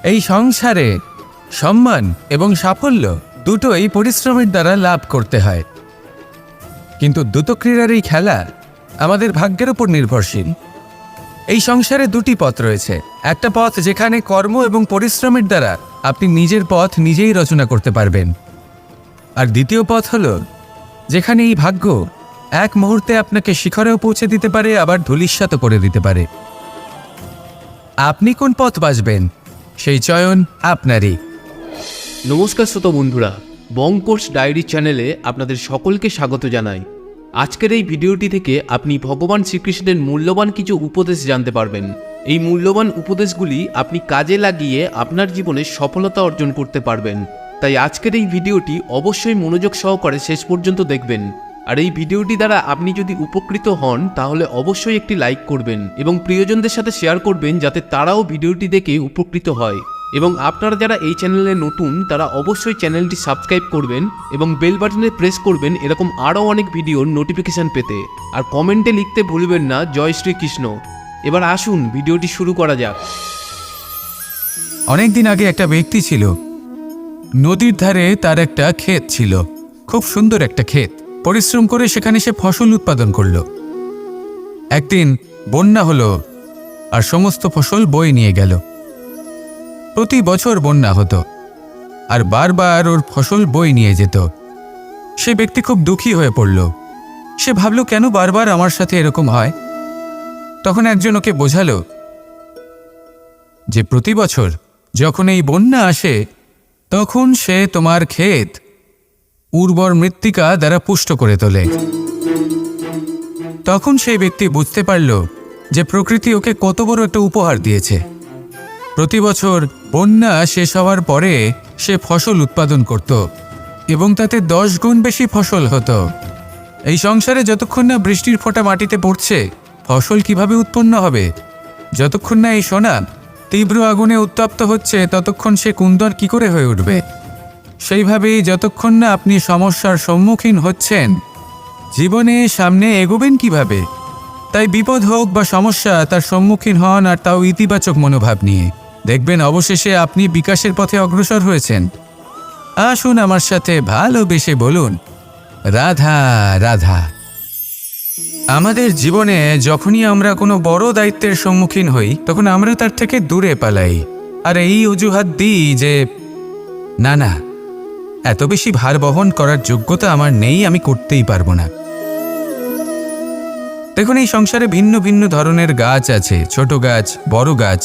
এই সংসারে সম্মান এবং সাফল্য দুটোই পরিশ্রমের দ্বারা লাভ করতে হয়, কিন্তু দ্রুতক্রীড়ার এই খেলা আমাদের ভাগ্যের উপর নির্ভরশীল। এই সংসারে দুটি পথ রয়েছে। একটা পথ যেখানে কর্ম এবং পরিশ্রমের দ্বারা আপনি নিজের পথ নিজেই রচনা করতে পারবেন, আর দ্বিতীয় পথ হলো যেখানে এই ভাগ্য এক মুহূর্তে আপনাকে শিখরেও পৌঁছে দিতে পারে, আবার ধূলিসাৎ করে দিতে পারে। আপনি কোন পথ বাছবেন সেই চয়ন আপনারই। নমস্কার শ্রোতা বন্ধুরা, বং কোর্স ডায়েরি চ্যানেলে আপনাদের সকলকে স্বাগত জানাই। আজকের এই ভিডিওটি থেকে আপনি ভগবান শ্রীকৃষ্ণের মূল্যবান কিছু উপদেশ জানতে পারবেন। এই মূল্যবান উপদেশগুলি আপনি কাজে লাগিয়ে আপনার জীবনে সফলতা অর্জন করতে পারবেন। তাই আজকের এই ভিডিওটি অবশ্যই মনোযোগ সহকারে শেষ পর্যন্ত দেখবেন। আর এই ভিডিওটি দ্বারা আপনি যদি উপকৃত হন তাহলে অবশ্যই একটি লাইক করবেন এবং প্রিয়জনদের সাথে শেয়ার করবেন, যাতে তারাও ভিডিওটি দেখে উপকৃত হয়। এবং আপনারা যারা এই চ্যানেলে নতুন তারা অবশ্যই চ্যানেলটি সাবস্ক্রাইব করবেন এবং বেল বাটনে প্রেস করবেন এরকম আরও অনেক ভিডিওর নোটিফিকেশান পেতে। আর কমেন্টে লিখতে ভুলবেন না জয় শ্রীকৃষ্ণ। এবার আসুন ভিডিওটি শুরু করা যাক। অনেকদিন আগে একটা ব্যক্তি ছিল, নদীর ধারে তার একটা ক্ষেত ছিল, খুব সুন্দর একটা ক্ষেত। পরিশ্রম করে সেখানে সে ফসল উৎপাদন করল। একদিন বন্যা হলো আর সমস্ত ফসল বয়ে নিয়ে গেল। প্রতি বছর বন্যা হতো আর বারবার ওর ফসল বয়ে নিয়ে যেত। সে ব্যক্তি খুব দুঃখী হয়ে পড়ল। সে ভাবল, কেন বারবার আমার সাথে এরকম হয়? তখন একজন ওকে বোঝালো যে প্রতি বছর যখন এই বন্যা আসে তখন সে তোমার ক্ষেত উর্বর মৃত্তিকা দ্বারা পুষ্ট করে তোলে। তখন সেই ব্যক্তি বুঝতে পারল যে প্রকৃতি ওকে কত বড় একটা উপহার দিয়েছে। প্রতি বছর বন্যা শেষ হওয়ার পরে সে ফসল উৎপাদন করত এবং তাতে 10 গুণ বেশি ফসল হতো। এই সংসারে যতক্ষণ না বৃষ্টির ফোঁটা মাটিতে পড়ছে ফসল কিভাবে উৎপন্ন হবে? যতক্ষণ না এই সোনা তীব্র আগুনে উত্তপ্ত হচ্ছে ততক্ষণ সে কুন্দর কি করে হয়ে উঠবে? সেইভাবেই যতক্ষণ না আপনি সমস্যার সম্মুখীন হচ্ছেন জীবনে সামনে এগোবেন কিভাবে? তাই বিপদ হোক বা সমস্যা, তার সম্মুখীন হন, আর তাও ইতিবাচক মনোভাব নিয়ে। দেখবেন অবশেষে আপনি বিকাশের পথে অগ্রসর হয়েছেন। আসুন আমার সাথে ভালোবেসে বলুন, রাধা রাধা। আমাদের জীবনে যখনই আমরা কোনো বড় দায়িত্বের সম্মুখীন হই তখন আমরা তার থেকে দূরে পালাই, আর এই অজুহাত দিই যে না না, এত বেশি ভার বহন করার যোগ্যতা আমার নেই, আমি করতেই পারবো না। দেখুন, এই সংসারে ভিন্ন ভিন্ন ধরনের গাছ আছে, ছোট গাছ, বড় গাছ,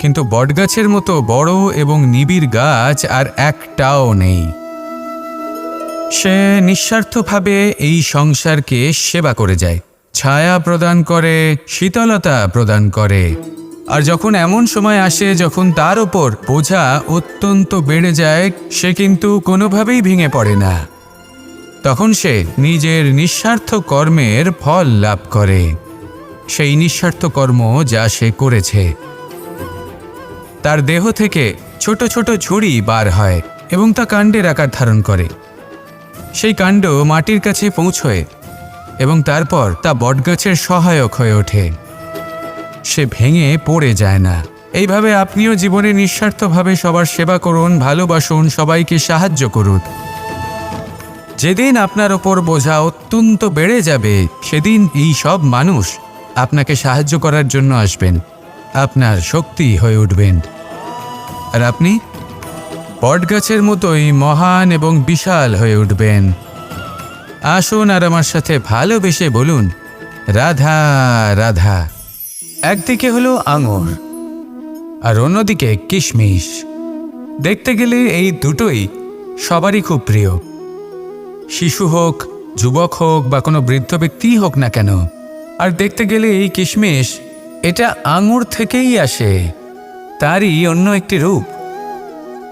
কিন্তু বটগাছের মতো বড় এবং নিবিড় গাছ আর একটাও নেই। সে নিঃস্বার্থভাবে এই সংসারকে সেবা করে যায়, ছায়া প্রদান করে, শীতলতা প্রদান করে। আর যখন এমন সময় আসে যখন তার ওপর বোঝা অত্যন্ত বেড়ে যায়, সে কিন্তু কোনোভাবেই ভেঙে পড়ে না। তখন সে নিজের নিঃস্বার্থ কর্মের ফল লাভ করে, সেই নিঃস্বার্থ কর্ম যা সে করেছে। তার দেহ থেকে ছোট ছোট ঝুড়ি বার হয় এবং তা কাণ্ডের আকার ধারণ করে। সেই কাণ্ড মাটির কাছে পৌঁছয় এবং তারপর তা বটগাছের সহায়ক হয়ে ওঠে। সে ভেঙে পড়ে যায় না। এইভাবে আপনিও জীবনে নিঃস্বার্থভাবে সবার সেবা করুন, ভালোবাসুন, সবাইকে সাহায্য করুন। যেদিন আপনার ওপর বোঝা অত্যন্ত বেড়ে যাবে সেদিন এই সব মানুষ আপনাকে সাহায্য করার জন্য আসবেন, আপনার শক্তি হয়ে উঠবেন, আর আপনি বটগাছের মতোই মহান এবং বিশাল হয়ে উঠবেন। আসুন আর আমার সাথে ভালোবেসে বলুন, রাধা রাধা। একদিকে হলো আঙুর আর অন্যদিকে কিশমিশ। দেখতে গেলে এই দুটোই সবারই খুব প্রিয়। শিশু হোক, যুবক হোক বা কোনো বৃদ্ধ ব্যক্তি হোক না কেন। আর দেখতে গেলে এই কিশমিশ এটা আঙুর থেকেই আসে, তারই অন্য একটি রূপ।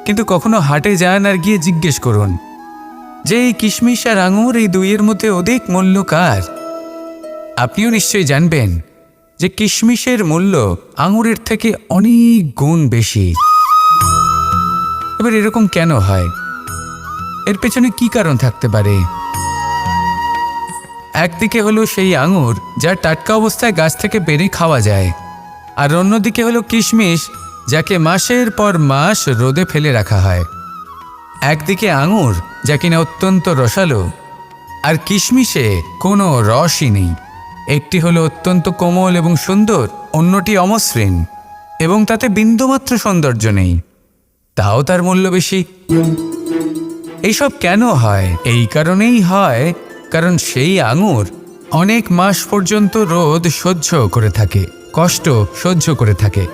কিন্তু কখনো হাটে যান আর গিয়ে জিজ্ঞেস করুন যে এই কিশমিশ আর আঙুর, এই দুইয়ের মধ্যে অধিক মূল্য কার? আপনিও নিশ্চয়ই জানবেন যে কিশমিশের মূল্য আঙুরের থেকে অনেক গুণ বেশি। এবার এরকম কেন হয়? এর পেছনে কি কারণ থাকতে পারে? একদিকে হলো সেই আঙুর যা টাটকা অবস্থায় গাছ থেকে পেড়ে খাওয়া যায়, আর অন্যদিকে হলো কিশমিশ যাকে মাসের পর মাস রোদে ফেলে রাখা হয়। একদিকে আঙুর, যা কিনা অত্যন্ত রসালো, আর কিশমিশে কোনো রসই নেই। একটি হলো অত্যন্ত কোমল এবং সুন্দর, অন্যটি অমসৃণ এবং তাতে বিন্দুমাত্র সৌন্দর্য নেই, তাও তার মূল্য বেশি। এইসব কেন হয়? এই কারণেই হয় কারণ সেই আঙুর অনেক মাস পর্যন্ত রোদ সহ্য করে থাকে, কষ্ট সহ্য করে থাকে,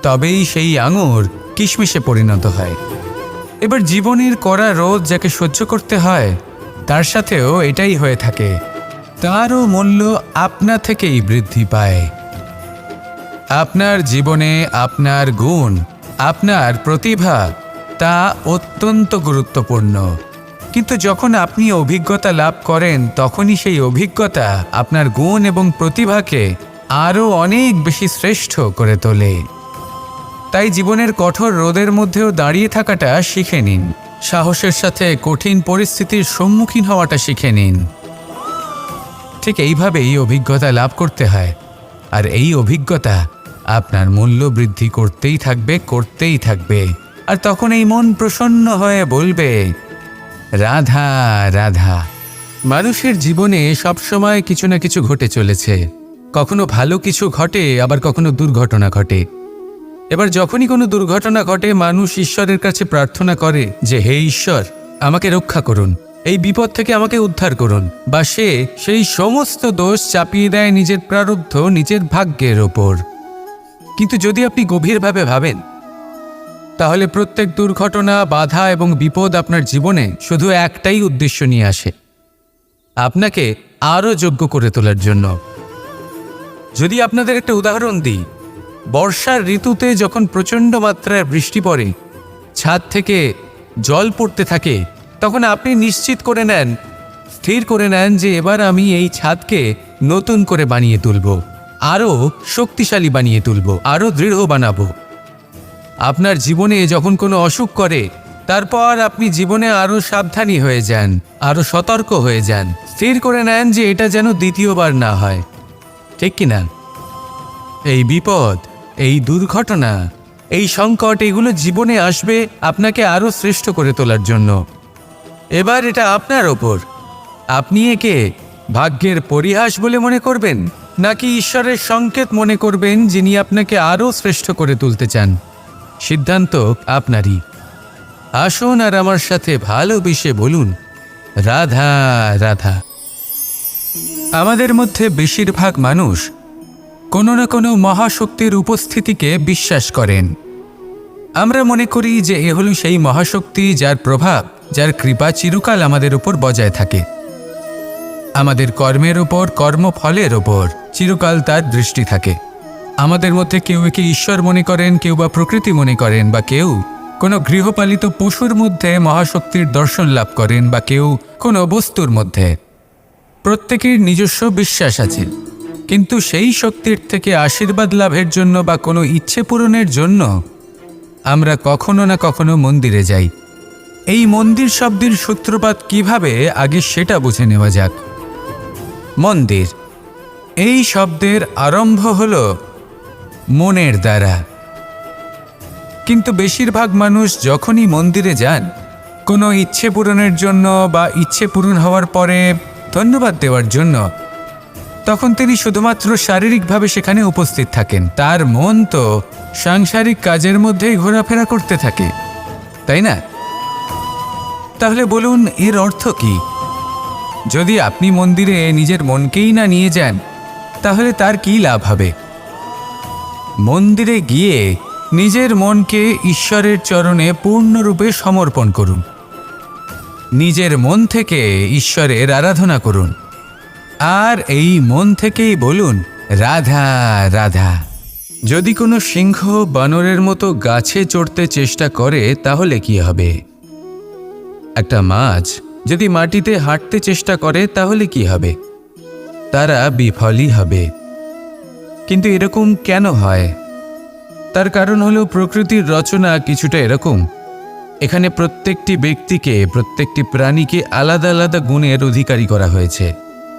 তবেই সেই আঙুর কিশমিশে পরিণত হয়। এবার জীবনের কড়া রোদ যাকে সহ্য করতে হয়, তার সাথেও এটাই হয়ে থাকে, তারও মূল্য আপনা থেকেই বৃদ্ধি পায়। আপনার জীবনে আপনার গুণ, আপনার প্রতিভা, তা অত্যন্ত গুরুত্বপূর্ণ। কিন্তু যখন আপনি অভিজ্ঞতা লাভ করেন, তখনই সেই অভিজ্ঞতা আপনার গুণ এবং প্রতিভাকে আরও অনেক বেশি শ্রেষ্ঠ করে তোলে। তাই জীবনের কঠোর রোদের মধ্যেও দাঁড়িয়ে থাকাটা শিখে নিন, সাহসের সাথে কঠিন পরিস্থিতির সম্মুখীন হওয়াটা শিখে নিন। ঠিক এইভাবেই অভিজ্ঞতা লাভ করতে হয়, আর এই অভিজ্ঞতা আপনার মূল্য বৃদ্ধি করতেই থাকবে, করতেই থাকবে। আর তখন এই মন প্রসন্ন হয়ে বলবে, রাধা রাধা। মানুষের জীবনে সবসময় কিছু না কিছু ঘটে চলেছে। কখনো ভালো কিছু ঘটে, আবার কখনো দুর্ঘটনা ঘটে। এবার যখনই কোনো দুর্ঘটনা ঘটে, মানুষ ঈশ্বরের কাছে প্রার্থনা করে যে, হে ঈশ্বর, আমাকে রক্ষা করুন, এই বিপদ থেকে আমাকে উদ্ধার করুন। বা সে সেই সমস্ত দোষ চাপিয়ে দেয় নিজের প্রারব্ধ, নিজের ভাগ্যের ওপর। কিন্তু যদি আপনি গভীরভাবে ভাবেন, তাহলে প্রত্যেক দুর্ঘটনা, বাধা এবং বিপদ আপনার জীবনে শুধু একটাই উদ্দেশ্য নিয়ে আসে, আপনাকে আরও যোগ্য করে তোলার জন্য। যদি আপনাদের একটা উদাহরণ দিই, বর্ষার ঋতুতে যখন প্রচণ্ড মাত্রায় বৃষ্টি পড়ে, ছাদ থেকে জল পড়তে থাকে, তখন আপনি নিশ্চিত করে নেন, স্থির করে নেন যে এবার আমি এই ছাদকে নতুন করে বানিয়ে তুলব, আরও শক্তিশালী বানিয়ে তুলব, আরও দৃঢ় বানাবো। আপনার জীবনে যখন কোনো অসুখ করে, তারপর আপনি জীবনে আরও সাবধানী হয়ে যান, আরও সতর্ক হয়ে যান, স্থির করে নেন যে এটা যেন দ্বিতীয়বার না হয়, ঠিক কিনা? এই বিপদ, এই দুর্ঘটনা, এই সংকট, এগুলো জীবনে আসবে আপনাকে আরও শ্রেষ্ঠ করে তোলার জন্য। এবার এটা আপনার ওপর, আপনি একে ভাগ্যের পরিহাস বলে মনে করবেন, নাকি ঈশ্বরের সংকেত মনে করবেন, যিনি আপনাকে আরও শ্রেষ্ঠ করে তুলতে চান। সিদ্ধান্ত আপনারই। আসুন আর আমার সাথে ভালোবেসে বলুন, রাধা রাধা। আমাদের মধ্যে বেশিরভাগ মানুষ কোনো না কোনো মহাশক্তির উপস্থিতিকে বিশ্বাস করেন। আমরা মনে করি যে এ হলো সেই মহাশক্তি যার প্রভাব, যার কৃপা চিরকাল আমাদের উপর বজায় থাকে। আমাদের কর্মের ওপর, কর্মফলের ওপর চিরকাল তার দৃষ্টি থাকে। আমাদের মধ্যে কেউ একে ঈশ্বর মনে করেন, কেউ বা প্রকৃতি মনে করেন, বা কেউ কোনো গৃহপালিত পশুর মধ্যে মহাশক্তির দর্শন লাভ করেন, বা কেউ কোনো বস্তুর মধ্যে। প্রত্যেকের নিজস্ব বিশ্বাস আছে, কিন্তু সেই শক্তির থেকে আশীর্বাদ লাভের জন্য বা কোনো ইচ্ছে পূরণের জন্য আমরা কখনো না কখনো মন্দিরে যাই। এই মন্দির শব্দের সূত্রপাত কিভাবে, আগে সেটা বুঝে নেওয়া যাক। মন্দির, এই শব্দের আরম্ভ হলো মনের দ্বারা। কিন্তু বেশিরভাগ মানুষ যখনই মন্দিরে যান কোনো ইচ্ছে পূরণের জন্য বা ইচ্ছে পূরণ হওয়ার পরে ধন্যবাদ দেওয়ার জন্য, তখন তিনি শুধুমাত্র শারীরিকভাবে সেখানে উপস্থিত থাকেন। তার মন তো সাংসারিক কাজের মধ্যেই ঘোরাফেরা করতে থাকে, তাই না? তাহলে বলুন, এর অর্থ কি? যদি আপনি মন্দিরে নিজের মনকেই না নিয়ে যান, তাহলে তার কী লাভ হবে? মন্দিরে গিয়ে নিজের মনকে ঈশ্বরের চরণে পূর্ণরূপে সমর্পণ করুন। নিজের মন থেকে ঈশ্বরের আরাধনা করুন, আর এই মন থেকেই বলুন, রাধা রাধা। যদি কোনো সিংহ বানরের মতো গাছে চড়তে চেষ্টা করে, তাহলে কি হবে? একটা মাছ যদি মাটিতে হাঁটতে চেষ্টা করে, তাহলে কি হবে? তারা বিফলই হবে। কিন্তু এরকম কেন হয়? তার কারণ হলো প্রকৃতির রচনা কিছুটা এরকম। এখানে প্রত্যেকটি ব্যক্তিকে, প্রত্যেকটি প্রাণীকে আলাদা আলাদা গুণের অধিকারী করা হয়েছে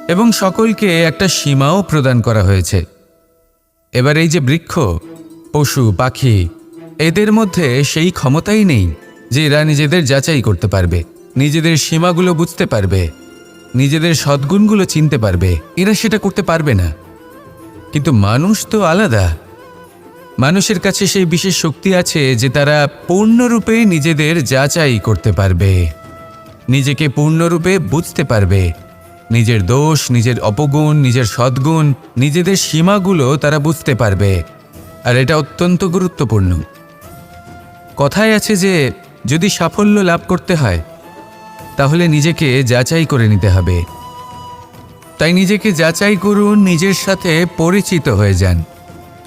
এবং সকলকে একটা সীমাও প্রদান করা হয়েছে। এবার এই যে বৃক্ষ, পশু, পাখি, এদের মধ্যে সেই ক্ষমতাই নেই যে এরা নিজেদের যাচাই করতে পারবে, নিজেদের সীমাগুলো বুঝতে পারবে, নিজেদের সদ্গুণগুলো চিনতে পারবে। এরা সেটা করতে পারবে না। কিন্তু মানুষ তো আলাদা। মানুষের কাছে সেই বিশেষ শক্তি আছে যে তারা পূর্ণরূপে নিজেদের যাচাই করতে পারবে, নিজেকে পূর্ণরূপে বুঝতে পারবে, নিজের দোষ, নিজের অপগুণ, নিজের সদ্গুণ, নিজেদের সীমাগুলো তারা বুঝতে পারবে। আর এটা অত্যন্ত গুরুত্বপূর্ণ। কথায় আছে যে যদি সাফল্য লাভ করতে হয় তাহলে নিজেকে যাচাই করে নিতে হবে। তাই নিজেকে যাচাই করুন, নিজের সাথে পরিচিত হয়ে যান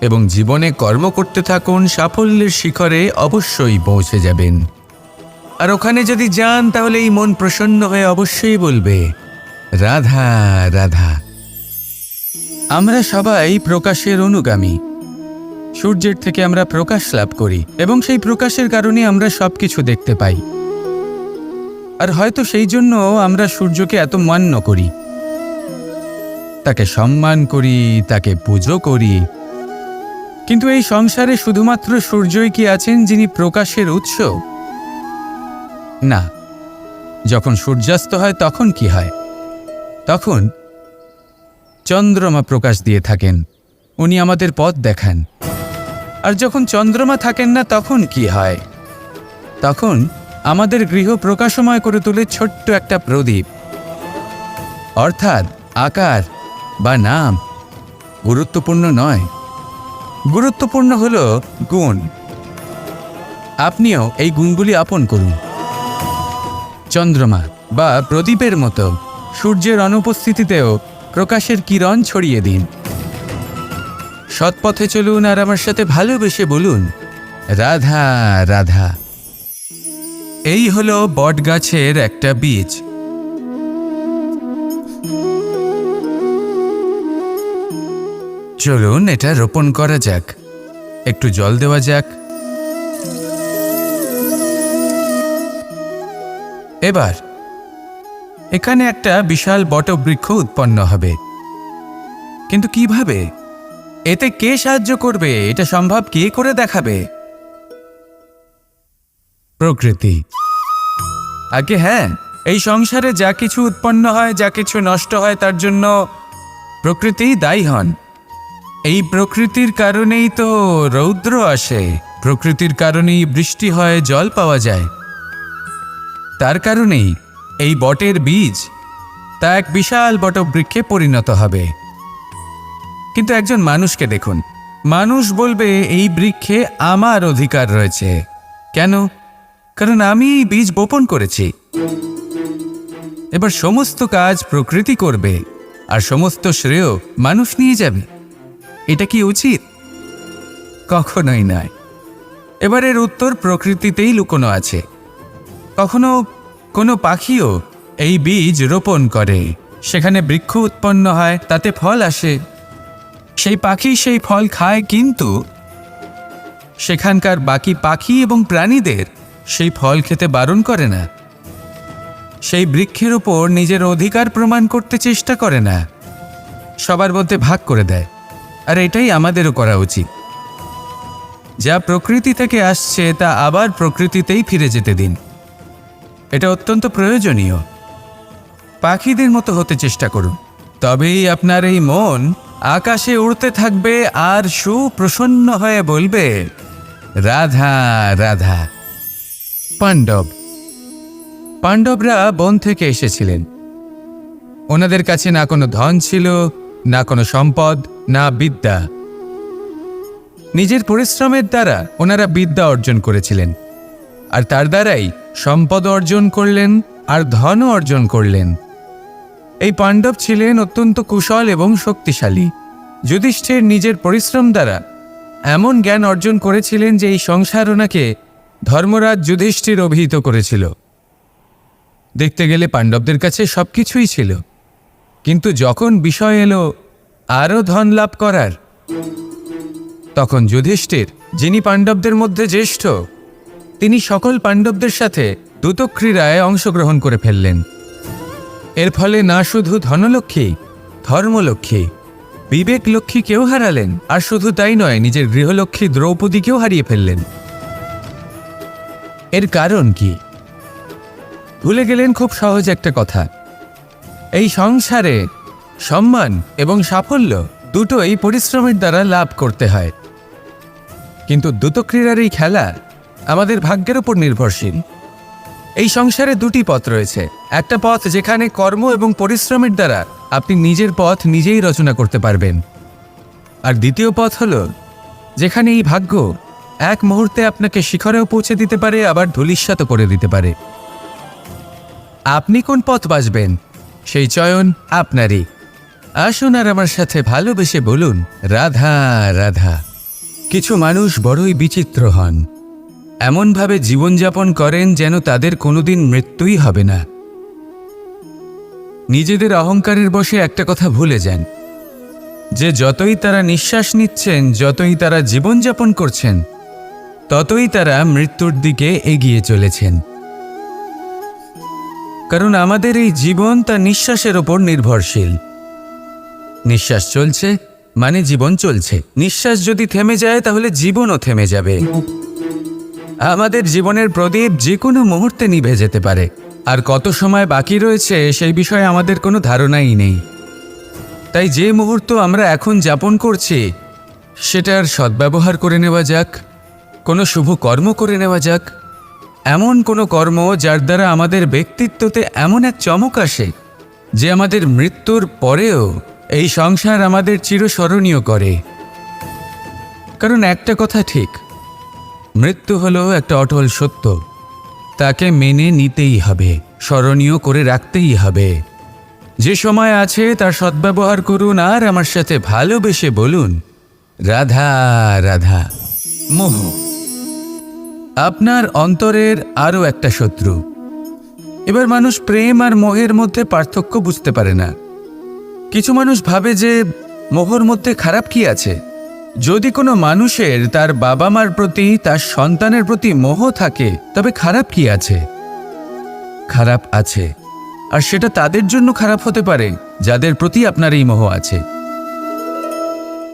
এবং জীবনে কর্ম করতে থাকুন। সাফল্যের শিখরে অবশ্যই পৌঁছে যাবেন। আর ওখানে যদি যান তাহলে এই মন প্রসন্ন হয়ে অবশ্যই বলবে, রাধা রাধা। আমরা সবাই প্রকাশের অনুগামী। সূর্যের থেকে আমরা প্রকাশ লাভ করি এবং সেই প্রকাশের কারণে আমরা সবকিছু দেখতে পাই। আর হয়তো সেই জন্য আমরা সূর্যকে এত মান্য করি, তাকে সম্মান করি, তাকে পুজো করি। কিন্তু এই সংসারে শুধুমাত্র সূর্যই কি আছেন যিনি প্রকাশের উৎস? না। যখন সূর্যাস্ত হয় তখন কি হয়? তখন চন্দ্রমা প্রকাশ দিয়ে থাকেন, উনি আমাদের পথ দেখান। আর যখন চন্দ্রমা থাকেন না তখন কি হয়? তখন আমাদের গৃহ প্রকাশময় করে তোলে ছোট্ট একটা প্রদীপ, অর্থাৎ আকার বা নাম গুরুত্বপূর্ণ নয়। গুরুত্বপূর্ণ হলো গুণ। আপনিও এই গুণগুলি আপন করুন। চন্দ্রমা বা প্রদীপের মতো সূর্যের অনুপস্থিতিতেও প্রকাশের কিরণ ছড়িয়ে দিন। সৎপথে চলুন আর আমার সাথে ভালোবেসে বলুন, রাধা রাধা। এই হলো বটগাছের একটা বীজ। চলুন এটা রোপণ করা যাক, একটু জল দেওয়া যাক। এবার এখানে একটা বিশাল বটবৃক্ষ উৎপন্ন হবে। কিন্তু কিভাবে? এতে কে সাহায্য করবে? এটা সম্ভব কে করে দেখাবে? প্রকৃতি। আগে হ্যাঁ, এই সংসারে যা কিছু উৎপন্ন হয়, যা কিছু নষ্ট হয়, তার জন্য প্রকৃতিই দায়ী হন। এই প্রকৃতির কারণেই তো রৌদ্র আসে, প্রকৃতির কারণেই বৃষ্টি হয়, জল পাওয়া যায়। তার কারণেই এই বটের বীজ তা এক বিশাল বটবৃক্ষে পরিণত হবে। কিন্তু একজন মানুষকে দেখুন, মানুষ বলবে এই বৃক্ষে আমার অধিকার রয়েছে। কেন? কারণ আমি এই বীজ বপন করেছি। এবার সমস্ত কাজ প্রকৃতি করবে আর সমস্ত শ্রেয় মানুষ নিয়ে যাবে। এটা কি উচিত? কখনোই নয়। এবার এর উত্তর প্রকৃতিতেই লুকোনো আছে। কখনো কোনো পাখিও এই বীজ রোপণ করে, সেখানে বৃক্ষ উৎপন্ন হয়, তাতে ফল আসে, সেই পাখি সেই ফল খায়, কিন্তু সেখানকার বাকি পাখি এবং প্রাণীদের সেই ফল খেতে বারণ করে না। সেই বৃক্ষের ওপর নিজের অধিকার প্রমাণ করতে চেষ্টা করে না, সবার মধ্যে ভাগ করে দেয়। আর এটাই আমাদেরও করা উচিত। যা প্রকৃতি থেকে আসছে তা আবার প্রকৃতিতেই ফিরে যেতে দিন। এটা অত্যন্ত প্রয়োজনীয়। পাখিদের মতো হতে চেষ্টা করুন, তবেই আপনার এই মন আকাশে উড়তে থাকবে আর সুপ্রসন্ন হয়ে বলবে, রাধা রাধা। পাণ্ডবরা বন থেকে এসেছিলেন। ওনাদের কাছে না কোনো ধন ছিল, না কোনো সম্পদ, না বিদ্যা। নিজের পরিশ্রমের দ্বারা ওনারা বিদ্যা অর্জন করেছিলেন, আর তার দ্বারাই সম্পদ অর্জন করলেন আর ধনও অর্জন করলেন। এই পাণ্ডব ছিলেন অত্যন্ত কুশল এবং শক্তিশালী। যুধিষ্ঠির নিজের পরিশ্রম দ্বারা এমন জ্ঞান অর্জন করেছিলেন যে এই সংসার ওনাকে ধর্মরাজ যুধিষ্ঠির অভিহিত করেছিল। দেখতে গেলে পাণ্ডবদের কাছে সবকিছুই ছিল, কিন্তু যখন বিষয় এলো আরও ধন লাভ করার, তখন যুধিষ্ঠির, যিনি পাণ্ডবদের মধ্যে জ্যেষ্ঠ, তিনি সকল পাণ্ডবদের সাথে দ্যুতক্রীড়ায় অংশগ্রহণ করে ফেললেন। এর ফলে না শুধু ধনলক্ষ্মী, ধর্মলক্ষ্মী, বিবেক লক্ষ্মী কেউ হারালেন, আর শুধু তাই নয়, নিজের গৃহলক্ষ্মী দ্রৌপদীকেও হারিয়ে ফেললেন। এর কারণ কি? ভুলে গেলেন খুব সহজ একটা কথা। এই সংসারে সম্মান এবং সাফল্য দুটোই পরিশ্রমের দ্বারা লাভ করতে হয়। কিন্তু দ্রুতক্রীড়ার এই খেলা আমাদের ভাগ্যের উপর নির্ভরশীল। এই সংসারে দুটি পথ রয়েছে। একটা পথ যেখানে কর্ম এবং পরিশ্রমের দ্বারা আপনি নিজের পথ নিজেই রচনা করতে পারবেন, আর দ্বিতীয় পথ হলো যেখানে এই ভাগ্য এক মুহূর্তে আপনাকে শিখরেও পৌঁছে দিতে পারে, আবার ধূলিসাৎ করে দিতে পারে। আপনি কোন পথ বাছবেন সেই চয়ন আপনারই। আসুন আর আমার সাথে ভালোবেসে বলুন, রাধা রাধা। কিছু মানুষ বড়ই বিচিত্র হন, এমনভাবে জীবনযাপন করেন যেন তাদের কোনোদিন মৃত্যুই হবে না। নিজেদের অহংকারের বশে একটা কথা ভুলে যান, যে যতই তারা নিঃশ্বাস নিচ্ছেন, যতই তারা জীবনযাপন করছেন, ততই তারা মৃত্যুর দিকে এগিয়ে চলেছেন। কারণ আমাদের এই জীবন তার নিঃশ্বাসের ওপর নির্ভরশীল। নিঃশ্বাস চলছে মানে জীবন চলছে। নিঃশ্বাস যদি থেমে যায় তাহলে জীবনও থেমে যাবে। আমাদের জীবনের প্রদীপ যে কোনো মুহূর্তে নিভে যেতে পারে, আর কত সময় বাকি রয়েছে সেই বিষয়ে আমাদের কোনো ধারণাই নেই। তাই যে মুহূর্ত আমরা এখন যাপন করছি সেটার সদ্ব্যবহার করে নেওয়া যাক, কোনো শুভ কর্ম করে নেওয়া যাক, এমন কোনো কর্ম যার দ্বারা আমাদের ব্যক্তিত্বতে এমন এক চমক আসে যে আমাদের মৃত্যুর পরেও এই সংসার আমাদের চিরস্মরণীয় করে। কারণ একটা কথা ঠিক, মৃত্যু হলো একটা অটল সত্য, তাকে মেনে নিতেই হবে, স্মরণীয় করে রাখতেই হবে। যে সময় আছে তার সদ্ব্যবহার করুন, আর আমার সাথে ভালোবেসে বলুন, রাধা রাধা। মোহ আপনার অন্তরের আরও একটা শত্রু। এবার মানুষ প্রেম আর মোহের মধ্যে পার্থক্য বুঝতে পারে না। কিছু মানুষ ভাবে যে মোহর মধ্যে খারাপ কি আছে। যদি কোনো মানুষের তার বাবা মার প্রতি, তার সন্তানের প্রতি মোহ থাকে, তবে খারাপ কি আছে? খারাপ আছে, আর সেটা তাদের জন্য খারাপ হতে পারে যাদের প্রতি আপনার এই মোহ আছে।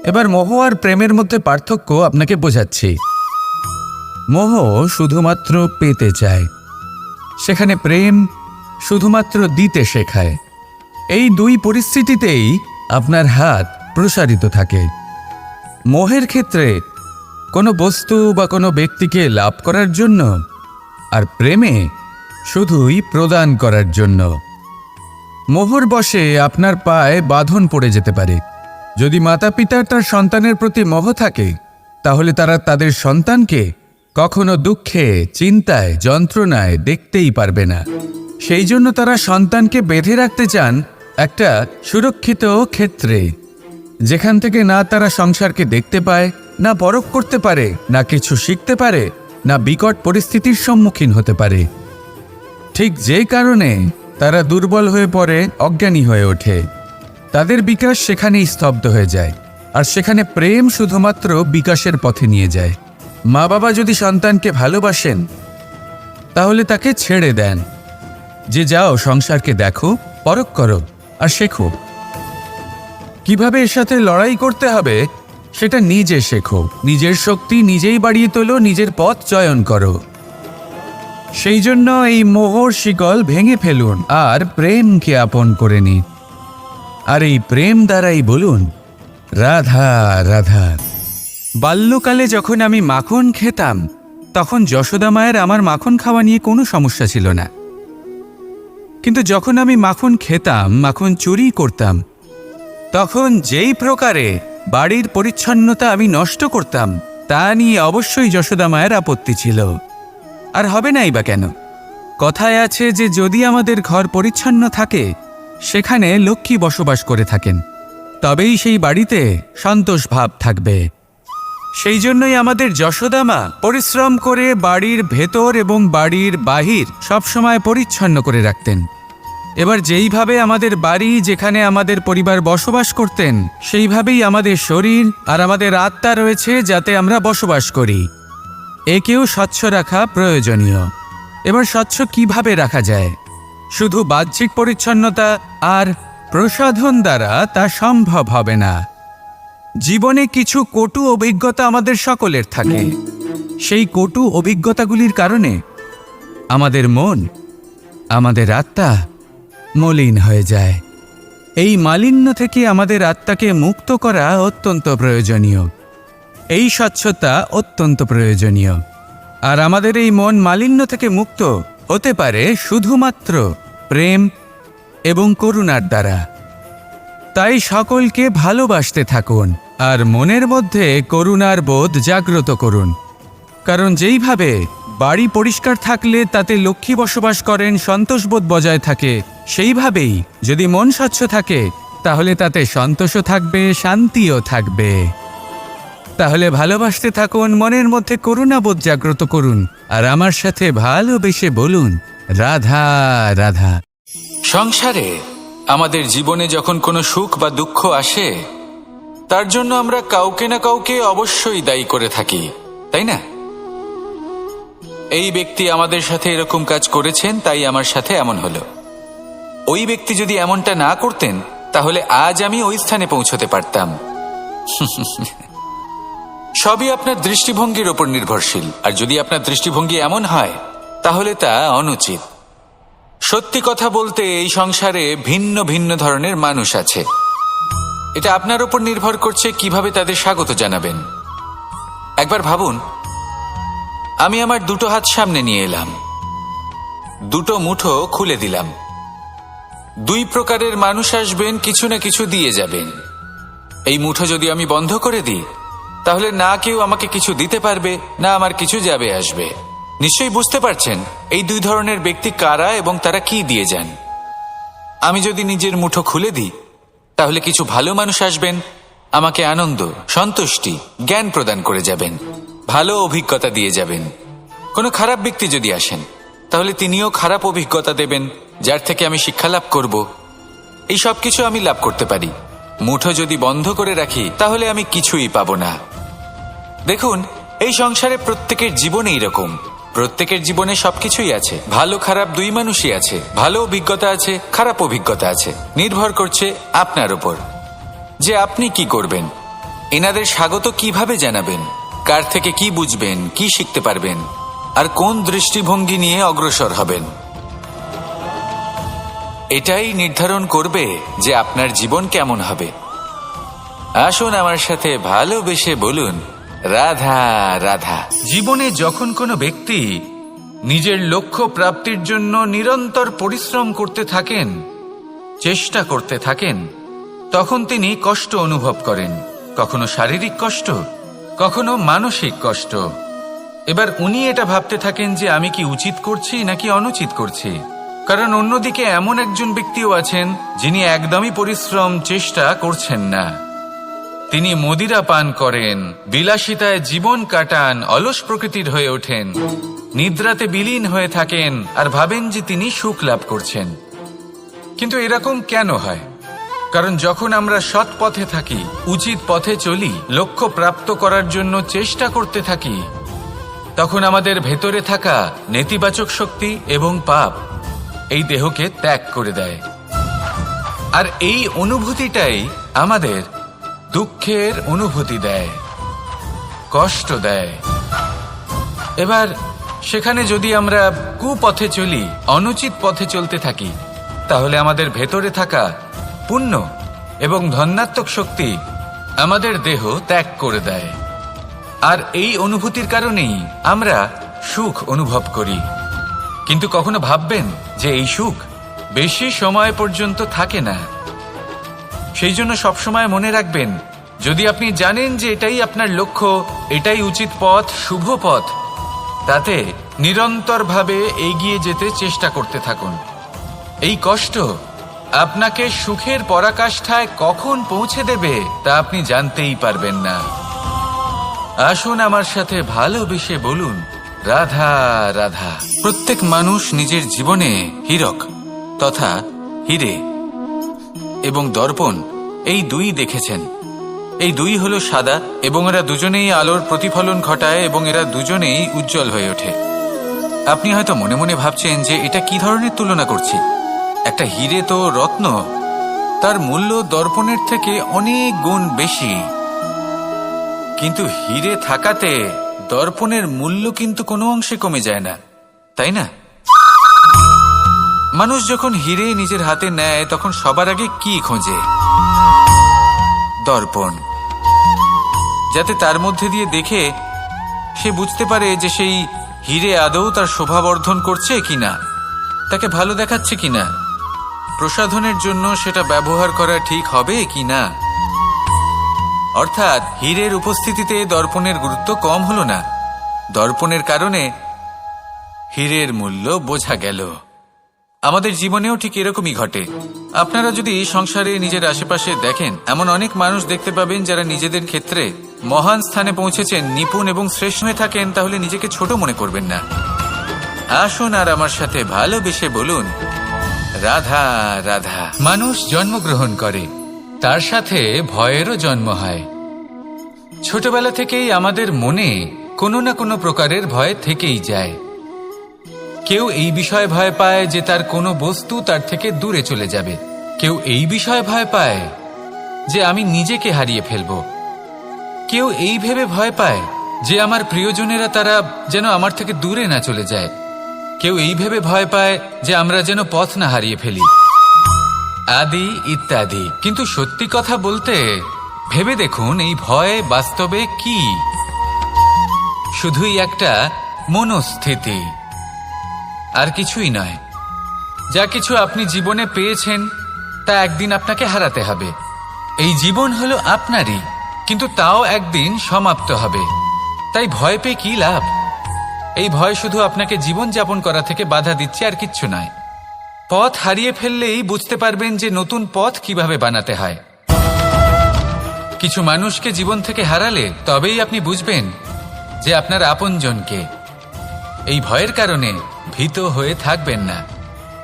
এবার মোহ আর প্রেমের মধ্যে পার্থক্য আপনাকে বোঝাচ্ছি। মোহ শুধুমাত্র পেতে চায়, সেখানে প্রেম শুধুমাত্র দিতে শেখায়। এই দুই পরিস্থিতিতেই আপনার হাত প্রসারিত থাকে। মোহের ক্ষেত্রে কোনো বস্তু বা কোনো ব্যক্তিকে লাভ করার জন্য, আর প্রেমে শুধুই প্রদান করার জন্য। মোহর বশে আপনার পায়ে বাঁধন পড়ে যেতে পারে। যদি মাতা পিতার তার সন্তানের প্রতি মোহ থাকে, তাহলে তারা তাদের সন্তানকে কখনো দুঃখে, চিন্তায়, যন্ত্রণায় দেখতেই পারবে না। সেই জন্য তারা সন্তানকে বেঁধে রাখতে চান একটা সুরক্ষিত ক্ষেত্রে, যেখান থেকে না তারা সংসারকে দেখতে পায়, না পরখ করতে পারে, না কিছু শিখতে পারে, না বিকট পরিস্থিতির সম্মুখীন হতে পারে। ঠিক যে কারণে তারা দুর্বল হয়ে পড়ে, অজ্ঞানী হয়ে ওঠে। তাদের বিকাশ সেখানেই স্তব্ধ হয়ে যায়, আর সেখানে প্রেম শুধুমাত্র বিকাশের পথে নিয়ে যায়। মা বাবা যদি সন্তানকে ভালোবাসেন, তাহলে তাকে ছেড়ে দেন, যে যাও সংসারকে দেখো, পরখ করো আর শেখো। কিভাবে এর সাথে লড়াই করতে হবে সেটা নিজে শেখো। নিজের শক্তি নিজেই বাড়িয়ে তোলো, নিজের পথ চয়ন করো। সেই জন্য এই মোহর শিকল ভেঙে ফেলুন আর প্রেমকে আপন করে নিন। আর এই প্রেম দ্বারাই বলুন, রাধা রাধা। বাল্যকালে যখন আমি মাখন খেতাম, তখন যশোদা মায়ের আমার মাখন খাওয়া নিয়ে কোনো সমস্যা ছিল না। কিন্তু যখন আমি মাখন খেতাম, মাখন চুরি করতাম, তখন যেই প্রকারে বাড়ির পরিচ্ছন্নতা আমি নষ্ট করতাম, তা নিয়ে অবশ্যই যশোদা মায়ের আপত্তি ছিল। আর হবে নাই বা কেন? কথায় আছে যে যদি আমাদের ঘর পরিচ্ছন্ন থাকে, সেখানে লক্ষ্মী বসবাস করে থাকেন, তবেই সেই বাড়িতে সন্তোষ ভাব থাকবে। সেই জন্যই আমাদের যশোদা মা পরিশ্রম করে বাড়ির ভেতর এবং বাড়ির বাহির সবসময় পরিচ্ছন্ন করে রাখতেন। এবার যেইভাবে আমাদের বাড়ি, যেখানে আমাদের পরিবার বসবাস করতেন, সেইভাবেই আমাদের শরীর আর আমাদের আত্মা রয়েছে, যাতে আমরা বসবাস করি। একেও স্বচ্ছ রাখা প্রয়োজনীয়। এবার স্বচ্ছ কিভাবে রাখা যায়? শুধু বাহ্যিক পরিচ্ছন্নতা আর প্রসাধন দ্বারা তা সম্ভব হবে না। জীবনে কিছু কটু অভিজ্ঞতা আমাদের সকলের থাকে। সেই কটু অভিজ্ঞতাগুলির কারণে আমাদের মন, আমাদের আত্মা মলিন হয়ে যায়। এই মালিন্য থেকে আমাদের আত্মাকে মুক্ত করা অত্যন্ত প্রয়োজনীয়। এই স্বচ্ছতা অত্যন্ত প্রয়োজনীয়। আর আমাদের এই মন মালিন্য থেকে মুক্ত হতে পারে শুধুমাত্র প্রেম এবং করুণার দ্বারা। তাই সকলকে ভালোবাসতে থাকুন আর মনের মধ্যে করুণার বোধ জাগ্রত করুন। কারণ যেইভাবে বাড়ি পরিষ্কার থাকলে তাতে লক্ষ্মী বসবাস করেন, সন্তোষবোধ বজায় থাকে, সেইভাবেই যদি মন স্বচ্ছ থাকে তাহলে তাতে সন্তোষও থাকবে, শান্তিও থাকবে। তাহলে ভালোবাসতে থাকুন, মনের মধ্যে করুণাবোধ জাগ্রত করুন আর আমার সাথে ভালোবেসে বলুন, রাধা রাধা। সংসারে আমাদের জীবনে যখন কোনো সুখ বা দুঃখ আসে, তার জন্য আমরা কাউকে না কাউকে অবশ্যই দায়ী করে থাকি, তাই না? এই ব্যক্তি আমাদের সাথে এরকম কাজ করেছেন, তাই আমার সাথে এমন হলো। ওই ব্যক্তি যদি এমনটা না করতেন তাহলে আজ আমি ওই স্থানে পৌঁছতে পারতাম। সবই আপনার দৃষ্টিভঙ্গির ওপর নির্ভরশীল। আর যদি আপনার দৃষ্টিভঙ্গি এমন হয় তাহলে তা অনুচিত। সত্যি কথা বলতে এই সংসারে ভিন্ন ভিন্ন ধরনের মানুষ আছে। এটা আপনার উপর নির্ভর করছে কিভাবে তাদের স্বাগত জানাবেন। একবার ভাবুন, আমি আমার দুটো হাত সামনে নিয়ে এলাম, দুটো মুঠো খুলে দিলাম। দুই প্রকারের মানুষ আসবেন, কিছু না কিছু দিয়ে যাবেন। এই মুঠো যদি আমি বন্ধ করে দিই তাহলে না কেউ আমাকে কিছু দিতে পারবে, না আমার কিছু যাবে আসবে। নিশ্চয়ই বুঝতে পারছেন এই দুই ধরনের ব্যক্তি কারা এবং তারা কি দিয়ে যান। আমি যদি নিজের মুঠো খুলে দিই তাহলে কিছু ভালো মানুষ আসবেন, আমাকে আনন্দ, সন্তুষ্টি, জ্ঞান প্রদান করে যাবেন, ভালো অভিজ্ঞতা দিয়ে যাবেন। কোনো খারাপ ব্যক্তি যদি আসেন তাহলে তিনিও খারাপ অভিজ্ঞতা দেবেন, যার থেকে আমি শিক্ষা লাভ করব। এই সব কিছু আমি লাভ করতে পারি। মুঠো যদি বন্ধ করে রাখি তাহলে আমি কিছুই পাবো না। দেখুন, এই সংসারে প্রত্যেকের জীবনে এরকম। প্রত্যেকের জীবনে সবকিছুই আছে, ভালো খারাপ দুই মানুষই আছে। ভালো অভিজ্ঞতা আছে, খারাপ অভিজ্ঞতা আছে। নির্ভর করছে আপনার উপর যে আপনি কি করবেন, এনাদের স্বাগত কিভাবে জানাবেন, কার থেকে কি বুঝবেন, কি শিখতে পারবেন, আর কোন দৃষ্টিভঙ্গি নিয়ে অগ্রসর হবেন। এটাই নির্ধারণ করবে যে আপনার জীবন কেমন হবে। আসুন আমার সাথে ভালোবেসে বলুন, রাধা রাধা। জীবনে যখন কোনো ব্যক্তি নিজের লক্ষ্য প্রাপ্তির জন্য নিরন্তর পরিশ্রম করতে থাকেন, চেষ্টা করতে থাকেন, তখন তিনি কষ্ট অনুভব করেন। কখনো শারীরিক কষ্ট, কখনো মানসিক কষ্ট। এবার উনি এটা ভাবতে থাকেন যে আমি কি উচিত করছি নাকি অনুচিত করছি। কারণ অন্যদিকে এমন একজন ব্যক্তিও আছেন যিনি একদমই পরিশ্রম, চেষ্টা করছেন না। তিনি মদিরা পান করেন, বিলাসিতায় জীবন কাটান, অলস প্রকৃতির হয়ে ওঠেন, নিদ্রাতে বিলীন হয়ে থাকেন আর ভাবেন যে তিনি সুখ লাভ করছেন। কিন্তু এরকম কেন হয়? কারণ যখন আমরা সৎ পথে থাকি, উচিত পথে চলি, লক্ষ্য প্রাপ্ত করার জন্য চেষ্টা করতে থাকি, তখন আমাদের ভেতরে থাকা নেতিবাচক শক্তি এবং পাপ এই দেহকে ত্যাগ করে দেয়। আর এই অনুভূতিটাই আমাদের দুঃখের অনুভূতি দেয়, কষ্ট দেয়। এবার সেখানে যদি আমরা কুপথে চলি, অনুচিত পথে চলতে থাকি, তাহলে আমাদের ভেতরে থাকা পুণ্য এবং ধনাত্মক শক্তি আমাদের দেহ ত্যাগ করে দেয়। আর এই অনুভূতির কারণেই আমরা সুখ অনুভব করি। কিন্তু কখনো ভাববেন যে এই সুখ বেশি সময় পর্যন্ত থাকে না। সেই জন্য সবসময় মনে রাখবেন, যদি আপনি জানেন যে এটাই আপনার লক্ষ্য, এটাই উচিত পথ, শুভ পথ, তাতে নিরন্তরভাবে এগিয়ে যেতে চেষ্টা করতে থাকুন। এই কষ্ট আপনাকে সুখের পরাকাষ্ঠায় কখন পৌঁছে দেবে তা আপনি জানতেই পারবেন না। আসুন আমার সাথে ভালোবেসে বলুন, রাধা রাধা। প্রত্যেক মানুষ নিজের জীবনে হীরক তথা হীরে এবং দর্পণ এই দুই দেখেছেন। এই দুই হলো সাদা এবং এরা দুজনেই আলোর প্রতিফলন ঘটায় এবং এরা দুজনেই উজ্জ্বল হয়ে ওঠে। আপনি হয়তো মনে মনে ভাবছেন যে এটা কি ধরনের তুলনা করছি। একটা হীরে তো রত্ন, তার মূল্য দর্পণের থেকে অনেক গুণ বেশি। কিন্তু হীরে থাকাতে দর্পণের মূল্য কিন্তু কোনো অংশে কমে যায় না, তাই না? মানুষ যখন হিরে নিজের হাতে নেয় তখন সবার আগে কি খোঁজে? দর্পণ, যাতে তার মধ্যে দিয়ে দেখে সে বুঝতে পারে যে সেই হিরে আদৌ তার শোভাবর্ধন করছে কিনা, তাকে ভালো দেখাচ্ছে কিনা, প্রসাধনের জন্য সেটা ব্যবহার করা ঠিক হবে কিনা। অর্থাৎ হীরের উপস্থিতিতে দর্পণের গুরুত্ব কম হলো না, দর্পণের কারণে হীরের মূল্য বোঝা গেল। আমাদের জীবনেও ঠিক এরকমই ঘটে। আপনারা যদি সংসারে নিজের আশেপাশে দেখেন, এমন অনেক মানুষ দেখতে পাবেন যারা নিজেদের ক্ষেত্রে মহান স্থানে পৌঁছেছেন, নিপুণ এবং শ্রেষ্ঠ হয়ে থাকেন, তাহলে নিজেকে ছোট মনে করবেন না। আসুন আর আমার সাথে ভালোবেসে বলুন, রাধা রাধা। মানুষ জন্মগ্রহণ করে, তার সাথে ভয়েরও জন্ম হয়। ছোটবেলা থেকেই আমাদের মনে কোনো না কোনো প্রকারের ভয় থেকেই যায়। কেউ এই বিষয়ে ভয় পায় যে তার কোনো বস্তু তার থেকে দূরে চলে যাবে, কেউ এই বিষয়ে ভয় পায় যে আমি নিজেকে হারিয়ে ফেলব, কেউ এই ভেবে ভয় পায় যে আমার প্রিয়জনেরা তারা যেন আমার থেকে দূরে না চলে যায়, কেউ এই ভেবে ভয় পায় যে আমরা যেন পথ না হারিয়ে ফেলি, আদি ইত্যাদি। কিন্তু সত্যি কথা বলতে ভেবে দেখুন, এই ভয় বাস্তবে কি? শুধুই একটা মনস্থিতি, আর কিছুই নয়। যা কিছু আপনি জীবনে পেয়েছেন তা একদিন আপনাকে হারাতে হবে। এই জীবন হলো আপনারই, কিন্তু তাও একদিন সমাপ্ত হবে। তাই ভয় পেয়ে কি লাভ? এই ভয় শুধু আপনাকে জীবন যাপন করা থেকে বাধা দিচ্ছে, আর কিচ্ছু নয়। পথ হারিয়ে ফেললেই বুঝতে পারবেন যে নতুন পথ কিভাবে বানাতে হয়। কিছু মানুষকে জীবন থেকে হারালে তবেই আপনি বুঝবেন যে আপনার আপনজনকে। এই ভয়ের কারণে ভীত হয়ে থাকবেন না।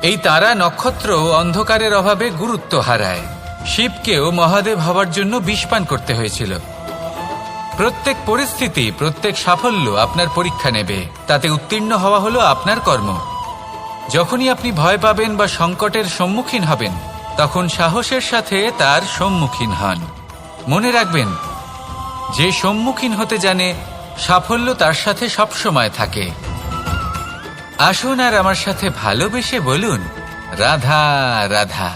এই তারা নক্ষত্র অন্ধকারের অভাবে গুরুত্ব হারায়। শিবকেও মহাদেব হওয়ার জন্য বিষপান করতে হয়েছিল। প্রত্যেক পরিস্থিতি, প্রত্যেক সাফল্য আপনার পরীক্ষা নেবে, তাতে উত্তীর্ণ হওয়া হলো আপনার কর্ম। যখনই আপনি ভয় পাবেন বা সংকটের সম্মুখীন হবেন, তখন সাহসের সাথে তার সম্মুখীন হন। মনে রাখবেন, যে সম্মুখীন হতে জানে সাফল্য তার সাথে সবসময় থাকে। আসুন আর আমার সাথে ভালোবেসে বলুন, রাধা রাধা।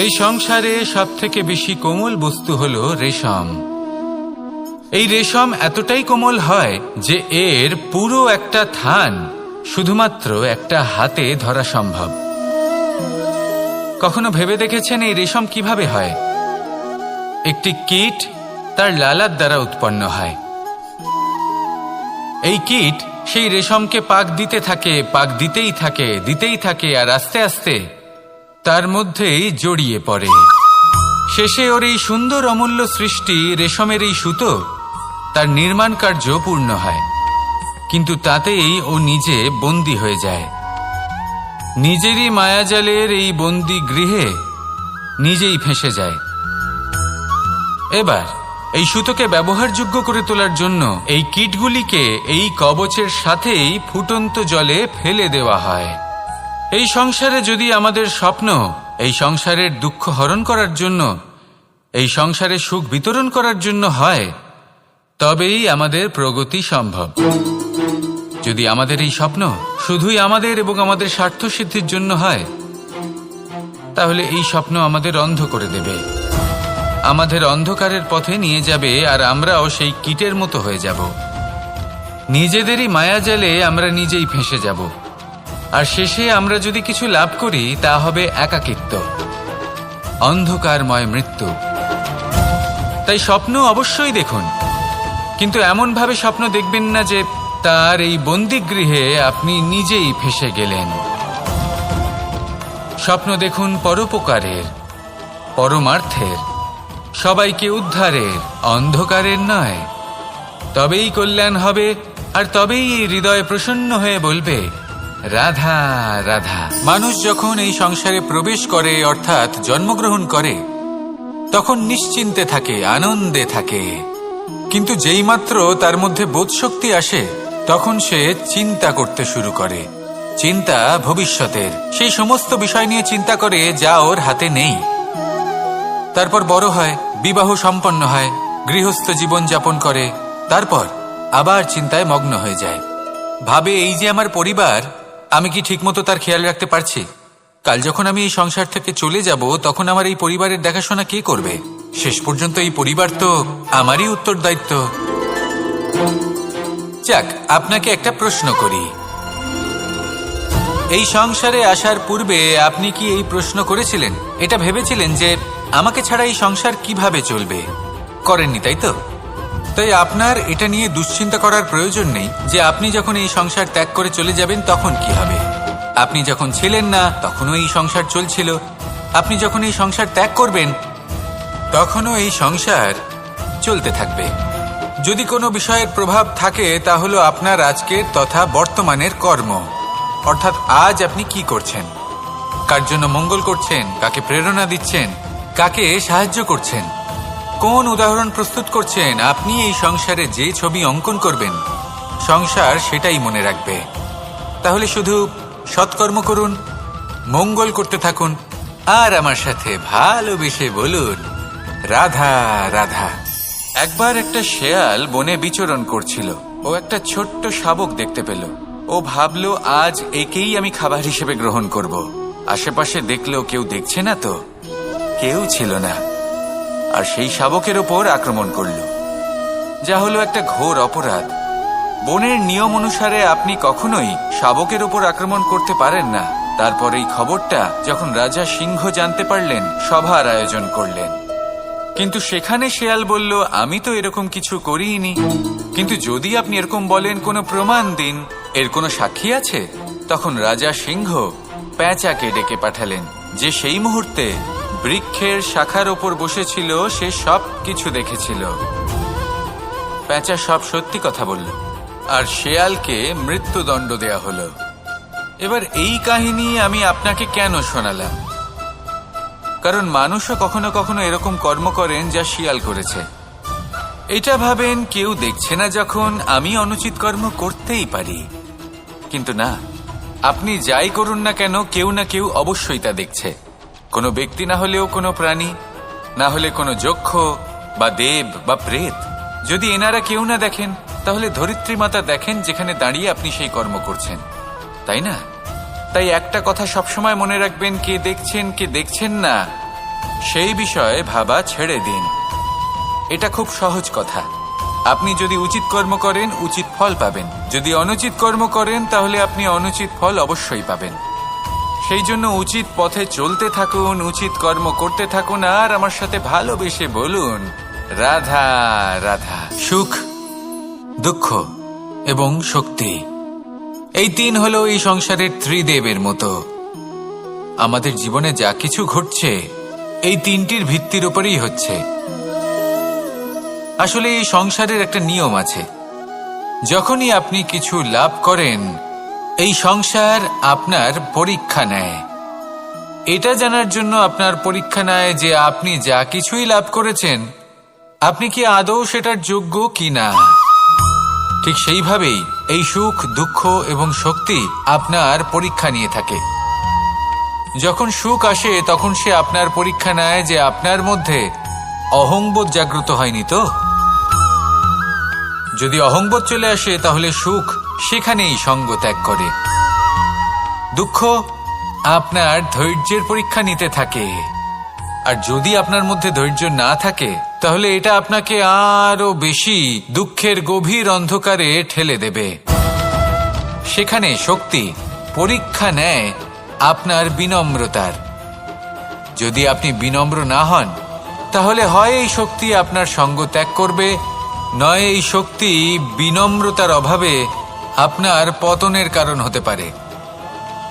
এই সংসারে সব থেকে বেশি কোমল বস্তু হলো রেশম। এই রেশম এতটাই কোমল হয় যে এর পুরো একটা থান শুধুমাত্র একটা হাতে ধরা সম্ভব। কখনো ভেবে দেখেছেন এই রেশম কিভাবে হয়? একটি কীট তার লালার দ্বারা উৎপন্ন হয়। এই কীট সেই রেশমকে পাক দিতে থাকে, পাক দিতেই থাকে, আর আস্তে আস্তে তার মধ্যেই জড়িয়ে পড়ে। শেষে ওর এই সুন্দর অমূল্য সৃষ্টি রেশমের এই সুতো, তার নির্মাণ কার্য পূর্ণ হয়। কিন্তু তাতেই ও নিজে বন্দী হয়ে যায়। নিজেরই মায়াজালের এই বন্দী গৃহে নিজেই ফেঁসে যায়। এবার এই সুতোকে ব্যবহারযোগ্য করে তোলার জন্য এই কীটগুলিকে এই কবচের সাথেই ফুটন্ত জলে ফেলে দেওয়া হয়। এই সংসারে যদি আমাদের স্বপ্ন এই সংসারের দুঃখ হরণ করার জন্য, এই সংসারে সুখ বিতরণ করার জন্য হয়, তবেই আমাদের প্রগতি সম্ভব। যদি আমাদের এই স্বপ্ন শুধুই আমাদের এবং আমাদের স্বার্থ সিদ্ধির জন্য হয়, তাহলে এই স্বপ্ন আমাদের অন্ধ করে দেবে, আমাদের অন্ধকারের পথে নিয়ে যাবে, আর আমরাও সেই কীটের মতো হয়ে যাব। নিজেদেরই মায়াজালে আমরা নিজেই ফেঁসে যাব, আর শেষে আমরা যদি কিছু লাভ করি তা হবে একাকিত্ব, অন্ধকারময় মৃত্যু। তাই স্বপ্ন অবশ্যই দেখুন, কিন্তু এমনভাবে স্বপ্ন দেখবেন না যে তার এই বন্দিগৃহে আপনি নিজেই ফেঁসে গেলেন। স্বপ্ন দেখুন পরোপকারের, পরমার্থের, সবাইকে উদ্ধারের, অন্ধকারের নয়। তবেই কল্যাণ হবে, আর তবেই এই হৃদয় প্রসন্ন হয়ে বলবে, রাধা রাধা। মানুষ যখন এই সংসারে প্রবেশ করে, অর্থাৎ জন্মগ্রহণ করে, তখন নিশ্চিন্তে থাকে, আনন্দে থাকে। কিন্তু যেইমাত্র তার মধ্যে বোধশক্তি আসে, তখন সে চিন্তা করতে শুরু করে। চিন্তা ভবিষ্যতের, সেই সমস্ত বিষয় নিয়ে চিন্তা করে যা ওর হাতে নেই। তারপর বড় হয়, বিবাহ সম্পন্ন হয়, গৃহস্থ জীবন যাপন করে, তারপর আবার চিন্তায় মগ্ন হয়ে যায়। ভাবে, এই যে আমার পরিবার, আমি কি ঠিকমতো তার খেয়াল রাখতে পারছি? কাল যখন আমি এই সংসার থেকে চলে যাব তখন আমার এই পরিবারের দেখাশোনা কে করবে? শেষ পর্যন্ত এই পরিবার তো আমারই উত্তরদায়িত্ব। যাক, আপনাকে একটা প্রশ্ন করি। এই সংসারে আসার পূর্বে আপনি কি এই প্রশ্ন করেছিলেন, এটা ভেবেছিলেন যে আমাকে ছাড়া এই সংসার কিভাবে চলবে? করেননি, তাই তো? তাই আপনার এটা নিয়ে দুশ্চিন্তা করার প্রয়োজন নেই যে আপনি যখন এই সংসার ত্যাগ করে চলে যাবেন তখন কি হবে। আপনি যখন ছিলেন না তখনও এই সংসার চলছিল, আপনি যখন এই সংসার ত্যাগ করবেন তখনও এই সংসার চলতে থাকবে। যদি কোনো বিষয়ের প্রভাব থাকে তা হলো আপনার আজকের তথা বর্তমানের কর্ম, অর্থাৎ আজ আপনি কি করছেন, কার জন্য মঙ্গল করছেন, কাকে প্রেরণা দিচ্ছেন, কাকে সাহায্য করছেন, কোন উদাহরণ প্রস্তুত করছেন। আপনি এই সংসারে যে ছবি অঙ্কন করবেন সংসার সেটাই মনে রাখবে। তাহলে শুধু সৎকর্ম করুন, মঙ্গল করতে থাকুন, আর আমার সাথে ভালোবেসে বলুন রাধা রাধা। একবার একটা শেয়াল বনে বিচরণ করছিল। ও একটা ছোট্ট শাবক দেখতে পেল। ও ভাবলো আজ একেই আমি খাবার হিসেবে গ্রহণ করব। আশেপাশে দেখলো কেউ দেখছে না, তো কেউ ছিল না, আর সেই শাবকের ওপর আক্রমণ করল, যা হলো একটা ঘোর অপরাধ। বনের নিয়ম অনুসারে আপনি কখনোই শাবকের ওপর আক্রমণ করতে পারেন না। তারপর এই খবরটা যখন রাজা সিংহ জানতে পারলেন, সভার আয়োজন করলেন। কিন্তু সেখানে শেয়াল বলল, আমি তো এরকম কিছু করিনি। কিন্তু যদি আপনি এরকম বলেন, কোনো প্রমাণ দিন, এর কোনো সাক্ষী আছে? তখন রাজা সিংহ পেঁচাকে ডেকে পাঠালেন, যে সেই মুহূর্তে বৃক্ষের শাখার ওপর বসেছিল, সে সব কিছু দেখেছিল। পেঁচা সব সত্যি কথা বলল, আর শেয়ালকে মৃত্যুদণ্ড দেয়া হলো। এবার এই কাহিনী আমি আপনাকে কেন শোনালাম? কারণ মানুষও কখনো কখনো এরকম কর্ম করেন যা শিয়াল করেছে। এটা ভাবেন কেউ দেখছে না, যখন আমি অনুচিত কর্ম করতেই পারি। কিন্তু না, আপনি যাই করুন না কেন, কেউ না কেউ অবশ্যই তা দেখছে। কোনো ব্যক্তি না হলেও কোনো প্রাণী, না হলে কোনো যক্ষ বা দেব বা প্রেত। যদি এনারা কেউ না দেখেন, তাহলে ধরিত্রী মাতা দেখেন, যেখানে দাঁড়িয়ে আপনি সেই কর্ম করছেন, তাই না? তাই একটা কথা সবসময় মনে রাখবেন, কে দেখছেন কে দেখছেন না সেই বিষয়ে ভাবা ছেড়ে দিন। এটা খুব সহজ কথা। আপনি যদি উচিত কর্ম করেন, উচিত ফল পাবেন। যদি অনুচিত কর্ম করেন, তাহলে আপনি অনুচিত ফল অবশ্যই পাবেন। সেই জন্য উচিত পথে চলতে থাকুন, উচিত কর্ম করতে থাকুন, আর আমার সাথে ভালোবেসে বলুন রাধা রাধা। সুখ, দুঃখ এবং শক্তি, এই তিন হলো এই সংসারের ত্রিদেবের মতো। আমাদের জীবনে যা কিছু ঘটছে এই তিনটির ভিত্তির উপরেই হচ্ছে। আসলে এই সংসারের একটা নিয়ম আছে, যখনই আপনি কিছু লাভ করেন, এই সংসার আপনার পরীক্ষা নেয়। এটা জানার জন্য আপনার পরীক্ষা নেয় যে আপনি যা কিছুই লাভ করেছেন, আপনি কি আদৌ সেটার যোগ্য কিনা। ঠিক সেইভাবেই এই সুখ, দুঃখ এবং শক্তি আপনার পরীক্ষা নিয়ে থাকে। যখন সুখ আসে, তখন সে আপনার পরীক্ষা নেয় যে আপনার মধ্যে অহংবোধ জাগ্রত হয়নি তো। যদি অহংবোধ চলে আসে, তাহলে সুখ সেখানেই সঙ্গ ত্যাগ করে। দুঃখ আপনার ধৈর্যের পরীক্ষা নিতে থাকে, আর যদি আপনার মধ্যে ধৈর্য না থাকে, তাহলে এটা আপনাকে আরো বেশি দুঃখের গভীর অন্ধকারে ঠেলে দেবে। সেখানে শক্তি পরীক্ষা নেয় আপনার বিনম্রতার। যদি আপনি বিনম্র না হন, তাহলে হয় এই শক্তি আপনার সঙ্গ ত্যাগ করবে, নয় এই শক্তি বিনম্রতার অভাবে আপনার পতনের কারণ হতে পারে।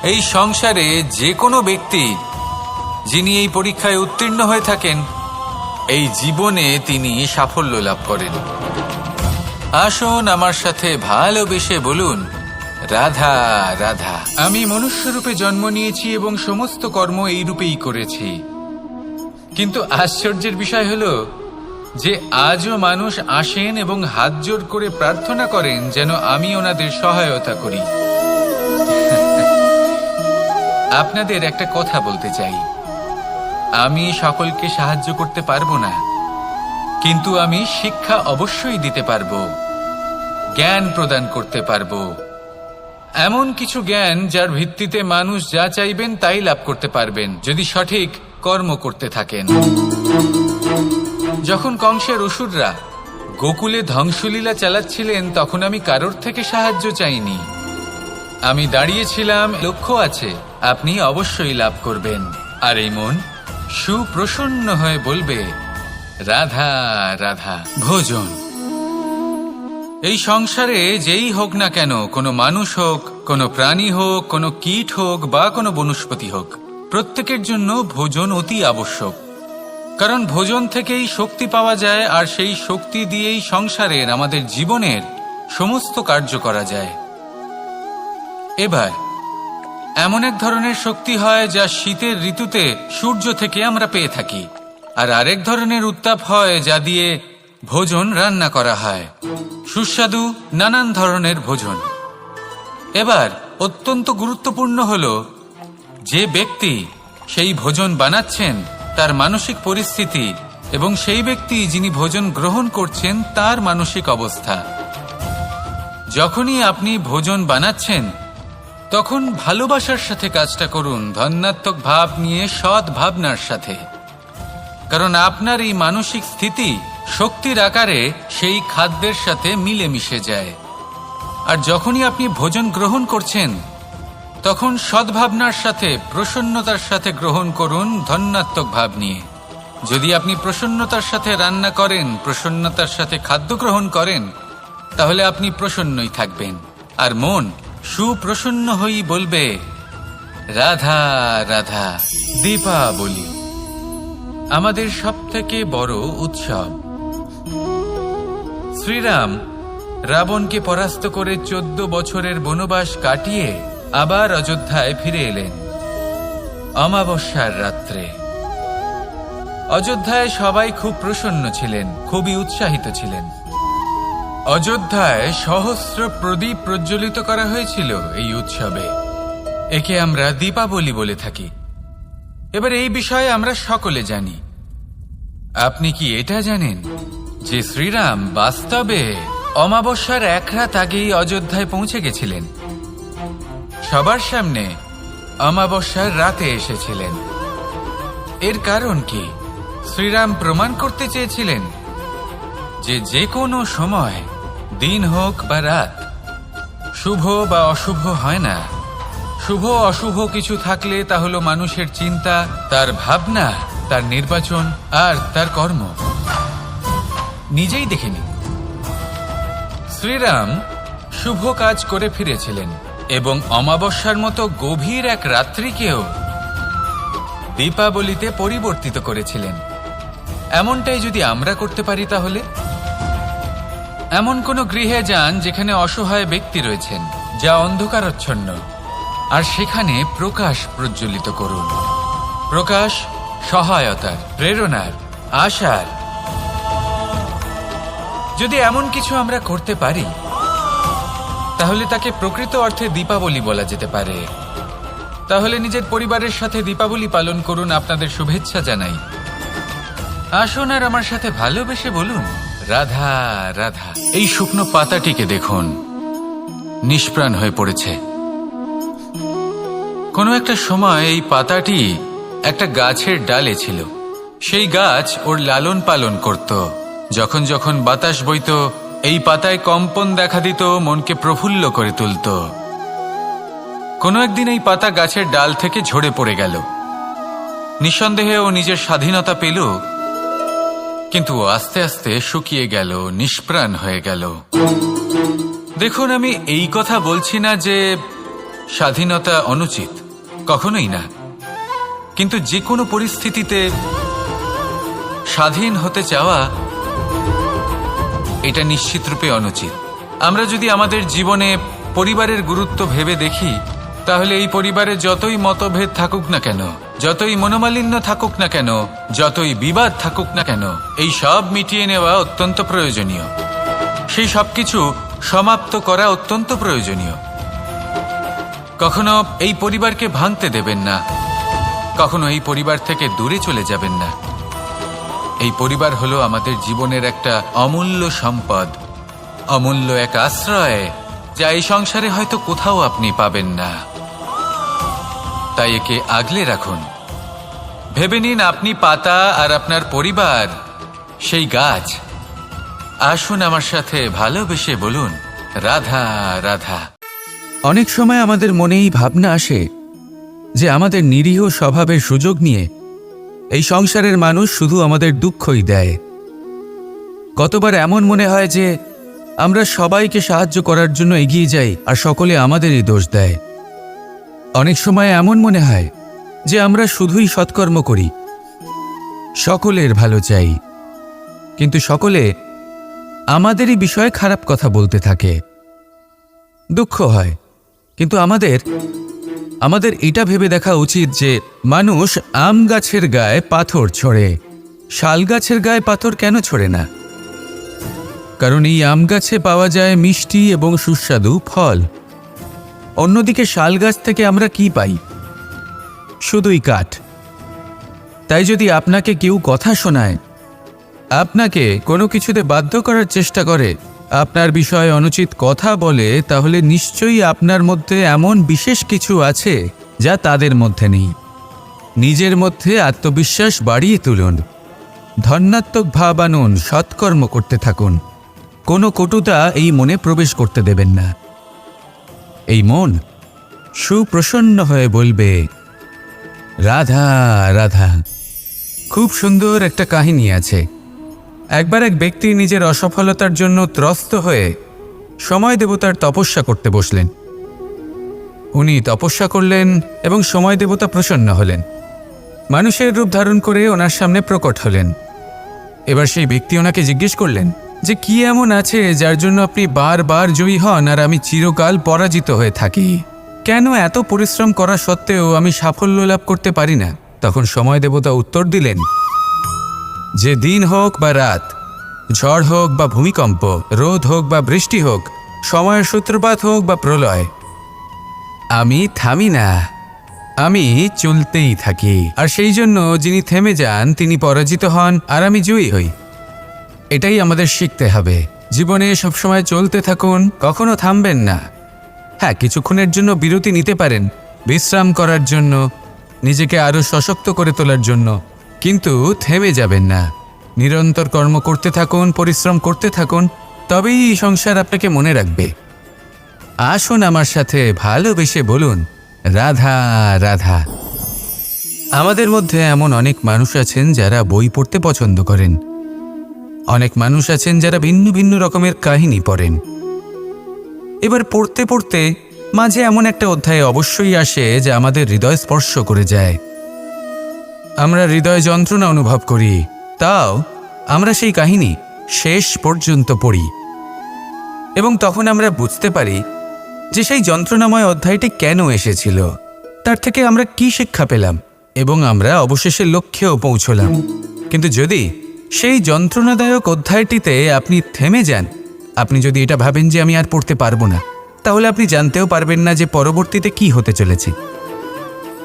এই সংসারে যে কোনো ব্যক্তি যিনি এই পরীক্ষায় উত্তীর্ণ হয়ে থাকেন, এই জীবনে তিনি সাফল্য লাভ করেন। আসুন আমার সাথে ভালোবেসে বলুন রাধা রাধা। আমি মনুষ্য রূপে জন্ম নিয়েছি এবং সমস্ত কর্ম এই রূপেই করেছি। কিন্তু আশ্চর্যের বিষয় হলো যে আজও মানুষ আসেন এবং হাত জোর করে প্রার্থনা করেন যেন আমি ওনাদের সহায়তা করি। আপনাদের একটা কথা বলতে চাই, আমি সকলকে সাহায্য করতে পারবো না, কিন্তু আমি শিক্ষা অবশ্যই দিতে পারবো, জ্ঞান প্রদান করতে পারবো। এমন কিছু জ্ঞান যার ভিত্তিতে মানুষ যা চাইবেন তাই লাভ করতে পারবেন যদি সঠিক কর্ম করতে থাকেন। যখন কংসের অসুররা গোকুলে ধ্বংসলীলা চালাচ্ছিলেন তখন আমি কারোর থেকে সাহায্য চাইনি। আমি দাঁড়িয়েছিলাম, লক্ষ্য আছে, আপনি অবশ্যই লাভ করবেন। আর এই মন সুপ্রসন্ন হয়ে বলবে, রাধা রাধা। ভোজন এই সংসারে যেই হোক না কেন, কোনো মানুষ হোক, কোনো প্রাণী হোক, কোনো কীট হোক বা কোনো বনস্পতি হোক, প্রত্যেকের জন্য ভোজন অতি আবশ্যক। কারণ ভোজন থেকেই শক্তি পাওয়া যায়, আর সেই শক্তি দিয়েই সংসারের, আমাদের জীবনের সমস্ত কার্য করা যায়। এবার এমন এক ধরনের শক্তি হয় যা শীতের ঋতুতে সূর্য থেকে আমরা পেয়ে থাকি, আর আরেক ধরনের উত্তাপ হয় যা দিয়ে ভোজন রান্না করা হয়, সুস্বাদু নানান ধরনের ভোজন। এবার অত্যন্ত গুরুত্বপূর্ণ হলো যে ব্যক্তি সেই ভোজন বানাচ্ছেন তার মানসিক পরিস্থিতি এবং সেই ব্যক্তি যিনি ভোজন গ্রহণ করছেন তার মানসিক অবস্থা। যখনই আপনি ভোজন বানাচ্ছেন তখন ভালোবাসার সাথে কাজটা করুন, ধন্যাত্মক ভাব নিয়ে, সৎ ভাবনার সাথে। কারণ আপনার এই মানসিক স্থিতি শক্তির আকারে সেই খাদ্যের সাথে মিলেমিশে যায়। আর যখনই আপনি ভোজন গ্রহণ করছেন তখন সদ্ভাবনার সাথে, প্রসন্নতার সাথে গ্রহণ করুন, ধন্যাত্মক ভাব নিয়ে। যদি আপনি প্রসন্নতার সাথে রান্না করেন, প্রসন্নতার সাথে খাদ্য গ্রহণ করেন, তাহলে আপনি প্রসন্নই থাকবেন। আর মন সুপ্রসন্ন হয়েই বলবে, রাধা রাধা। দীপাবলি আমাদের সবথেকে বড় উৎসব। শ্রীরাম রাবণকে পরাস্ত করে 14 বছরের বনবাস কাটিয়ে আবার অযোধ্যায় ফিরে এলেন অমাবস্যার রাত্রে। অযোধ্যায় সবাই খুব প্রসন্ন ছিলেন, খুবই উৎসাহিত ছিলেন। অযোধ্যায় সহস্র প্রদীপ প্রজ্বলিত করা হয়েছিল এই উৎসবে। একে আমরা দীপাবলি বলে থাকি। এবার এই বিষয়ে আমরা সকলে জানি। আপনি কি এটা জানেন যে শ্রীরাম বাস্তবে অমাবস্যার এক রাত আগেই অযোধ্যায় পৌঁছে গেছিলেন? সবার সামনে অমাবস্যার রাতে এসেছিলেন। এর কারণ কি? শ্রীরাম প্রমাণ করতে চেয়েছিলেন যে যে কোনো সময়, দিন হোক বা রাত, শুভ বা অশুভ হয় না। শুভ অশুভ কিছু থাকলে তা হলো মানুষের চিন্তা, তার ভাবনা, তার নির্বাচন আর তার কর্ম। নিজেই দেখে নিন, শ্রীরাম শুভ কাজ করে ফিরেছিলেন এবং অমাবস্যার মতো গভীর এক রাত্রিকেও দীপাবলিতে পরিবর্তিত করেছিলেন। এমনটাই যদি আমরা করতে পারি, তাহলে এমন কোন গৃহে যান যেখানে অসহায় ব্যক্তি রয়েছেন, যা অন্ধকারাচ্ছন্ন, আর সেখানে প্রকাশ প্রজ্বলিত করুন। প্রকাশ সহায়তার, প্রেরণার, আশার। যদি এমন কিছু আমরা করতে পারি তাহলে তাকে প্রকৃত অর্থে দীপাবলি বলা যেতে পারে। তাহলে নিজের পরিবারের সাথে দীপাবলি পালন করুন। আপনাদের শুভেচ্ছা জানাই। আসুন আর আমার সাথে ভালোবেসে বলুন, রাধা রাধা। এই শুকনো পাতাটিকে দেখুন, নিষ্প্রাণ হয়ে পড়েছে। কোনো একটা সময় এই পাতাটি একটা গাছের ডালে ছিল। সেই গাছ ওর লালন পালন করত। যখন যখন বাতাস বইত, এই পাতায় কম্পন দেখা দিত, মনকে প্রফুল্ল করে তুলত। কোনো একদিন এই পাতা গাছের ডাল থেকে ঝরে পড়ে গেল। নিঃসন্দেহে ও নিজের স্বাধীনতা পেল, কিন্তু আস্তে আস্তে শুকিয়ে গেল, নিষ্প্রাণ হয়ে গেল। দেখুন, আমি এই কথা বলছি না যে স্বাধীনতা অনুচিত, কখনোই না। কিন্তু যে কোনো পরিস্থিতিতে স্বাধীন হতে চাওয়া এটা নিশ্চিতরূপে অনুচিত। আমরা যদি আমাদের জীবনে পরিবারের গুরুত্ব ভেবে দেখি, তাহলে এই পরিবারে যতই মতভেদ থাকুক না কেন, যতই মনোমালিন্য থাকুক না কেন, যতই বিবাদ থাকুক না কেন, এই সব মিটিয়ে নেওয়া অত্যন্ত প্রয়োজনীয়। সেই সবকিছু সমাপ্ত করা অত্যন্ত প্রয়োজনীয়। কখনো এই পরিবারকে ভাঙতে দেবেন না, কখনো এই পরিবার থেকে দূরে চলে যাবেন না। এই পরিবার হলো আমাদের জীবনের একটা অমূল্য সম্পদ, অমূল্য এক আশ্রয়, যা এই সংসারে হয়তো কোথাও আপনি পাবেন না। তাই একে আগলে রাখুন। ভেবে নিন আপনি পাতা আর আপনার পরিবার সেই গাছ। আসুন আমার সাথে ভালোবেসে বলুন, রাধা রাধা। অনেক সময় আমাদের মনেই ভাবনা আসে যে আমাদের নিরীহ স্বভাবের সুযোগ নিয়ে এই সংসারের মানুষ শুধু আমাদের দুঃখই দেয়। কতবার এমন মনে হয় যে আমরা সবাইকে সাহায্য করার জন্য এগিয়ে যাই আর সকলে আমাদেরই দোষ দেয়। অনেক সময় এমন মনে হয় যে আমরা শুধুই সৎকর্ম করি, সকলের ভালো চাই, কিন্তু সকলে আমাদেরই বিষয়ে খারাপ কথা বলতে থাকে। দুঃখ হয়, কিন্তু আমাদের এটা ভেবে দেখা উচিত যে মানুষ আম গাছের গায়ে পাথর ছোড়ে, শাল গাছের গায়ে পাথর কেন ছোড়ে না? কারণ এই আম গাছে পাওয়া যায় মিষ্টি এবং সুস্বাদু ফল। অন্যদিকে শাল গাছ থেকে আমরা কি পাই? শুধুই কাঠ। তাই যদি আপনাকে কেউ কথা শোনায়, আপনাকে কোনো কিছুতে বাধ্য করার চেষ্টা করে, আপনার বিষয়ে অনুচিত কথা বলে, তাহলে নিশ্চয়ই আপনার মধ্যে এমন বিশেষ কিছু আছে যা তাদের মধ্যে নেই। নিজের মধ্যে আত্মবিশ্বাস বাড়িয়ে তুলুন, ধন্যাত্মক ভাব আনুন, সৎকর্ম করতে থাকুন। কোনো কটুতা এই মনে প্রবেশ করতে দেবেন না। এই মন সুপ্রসন্ন হয়ে বলবে, রাধা রাধা। খুব সুন্দর একটা কাহিনী আছে। একবার এক ব্যক্তি নিজের অসফলতার জন্য ত্রস্ত হয়ে সময় দেবতার তপস্যা করতে বসলেন। উনি তপস্যা করলেন এবং সময় দেবতা প্রসন্ন হলেন, মানুষের রূপ ধারণ করে ওনার সামনে প্রকট হলেন। এবার সেই ব্যক্তি ওনাকে জিজ্ঞেস করলেন যে কি এমন আছে যার জন্য আপনি বারবার জয়ী হন আর আমি চিরকাল পরাজিত হয়ে থাকি? কেন এত পরিশ্রম করা সত্ত্বেও আমি সাফল্য লাভ করতে পারি না? তখন সময় দেবতা উত্তর দিলেন, যে দিন হোক বা রাত, ঝড় হোক বা ভূমিকম্প, রোদ হোক বা বৃষ্টি হোক, সময়ের সূত্রপাত হোক বা প্রলয়, আমি থামি না, আমি চলতেই থাকি। আর সেই জন্য যিনি থেমে যান তিনি পরাজিত হন আর আমি জয়ী হই। এটাই আমাদের শিখতে হবে। জীবনে সবসময় চলতে থাকুন, কখনো থামবেন না। হ্যাঁ, কিছুক্ষণের জন্য বিরতি নিতে পারেন, বিশ্রাম করার জন্য, নিজেকে আরও সশক্ত করে তোলার জন্য, কিন্তু থেমে যাবেন না। নিরন্তর কর্ম করতে থাকুন, পরিশ্রম করতে থাকুন, তবেই এই সংসার আপনাকে মনে রাখবে। আসুন আমার সাথে ভালোবেসে বলুন, রাধা রাধা। আমাদের মধ্যে এমন অনেক মানুষ আছেন যারা বই পড়তে পছন্দ করেন। অনেক মানুষ আছেন যারা ভিন্ন ভিন্ন রকমের কাহিনী পড়েন। এবার পড়তে পড়তে মাঝে এমন একটা অধ্যায় অবশ্যই আসে যা আমাদের হৃদয় স্পর্শ করে যায়। আমরা হৃদয় যন্ত্রণা অনুভব করি, তাও আমরা সেই কাহিনী শেষ পর্যন্ত পড়ি এবং তখন আমরা বুঝতে পারি যে সেই যন্ত্রণাময় অধ্যায়টি কেন এসেছিল, তার থেকে আমরা কি শিক্ষা পেলাম এবং আমরা অবশেষে লক্ষ্যেও পৌঁছলাম। কিন্তু যদি সেই যন্ত্রণাদায়ক অধ্যায়টিতে আপনি থেমে যান, আপনি যদি এটা ভাবেন যে আমি আর পড়তে পারবো না, তাহলে আপনি জানতেও পারবেন না যে পরবর্তীতে কি হতে চলেছে।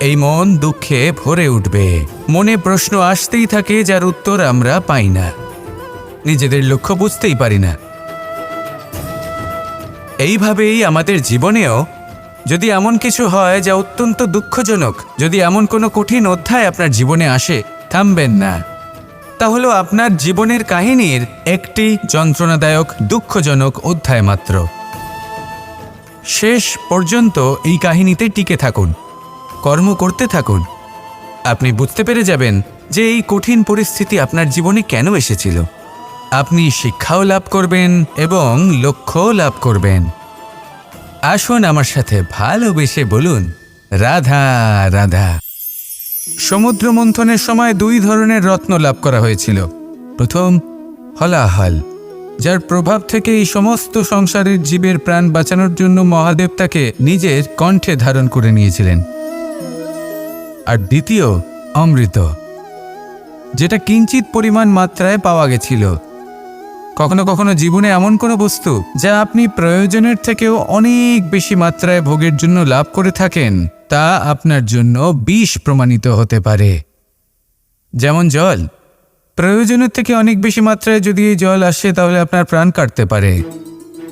এই মন দুঃখে ভরে উঠবে, মনে প্রশ্ন আসতেই থাকে যার উত্তর আমরা পাই না, নিজেদের লক্ষ্য বুঝতেই পারি না। এইভাবেই আমাদের জীবনেও যদি এমন কিছু হয় যা অত্যন্ত দুঃখজনক, যদি এমন কোনো কঠিন অধ্যায় আপনার জীবনে আসে, থামবেন না। তাহলে আপনার জীবনের কাহিনীর একটি যন্ত্রণাদায়ক দুঃখজনক অধ্যায় মাত্র। শেষ পর্যন্ত এই কাহিনীতে টিকে থাকুন, কর্ম করতে থাকুন। আপনি বুঝতে পেরে যাবেন যে এই কঠিন পরিস্থিতি আপনার জীবনে কেন এসেছিল। আপনি শিক্ষাও লাভ করবেন এবং লক্ষ্যও লাভ করবেন। আসুন আমার সাথে ভালোবেসে বলুন, রাধা রাধা। সমুদ্র মন্থনের সময় দুই ধরনের রত্ন লাভ করা হয়েছিল। প্রথম হলাহল, যার প্রভাব থেকে এই সমস্ত সংসারের জীবের প্রাণ বাঁচানোর জন্য মহাদেব তাকে নিজের কণ্ঠে ধারণ করে নিয়েছিলেন। আর দ্বিতীয় অমৃত, যেটা কিঞ্চিত পরিমাণ মাত্রায় পাওয়া গেছিল। কখনো কখনো জীবনে এমন কোনো বস্তু যা আপনি প্রয়োজনের থেকেও অনেক বেশি মাত্রায় ভোগের জন্য লাভ করে থাকেন, তা আপনার জন্য বিষ প্রমাণিত হতে পারে। যেমন জল, প্রয়োজনের থেকে অনেক বেশি মাত্রায় যদি এই জল আসে তাহলে আপনার প্রাণ কাটতে পারে।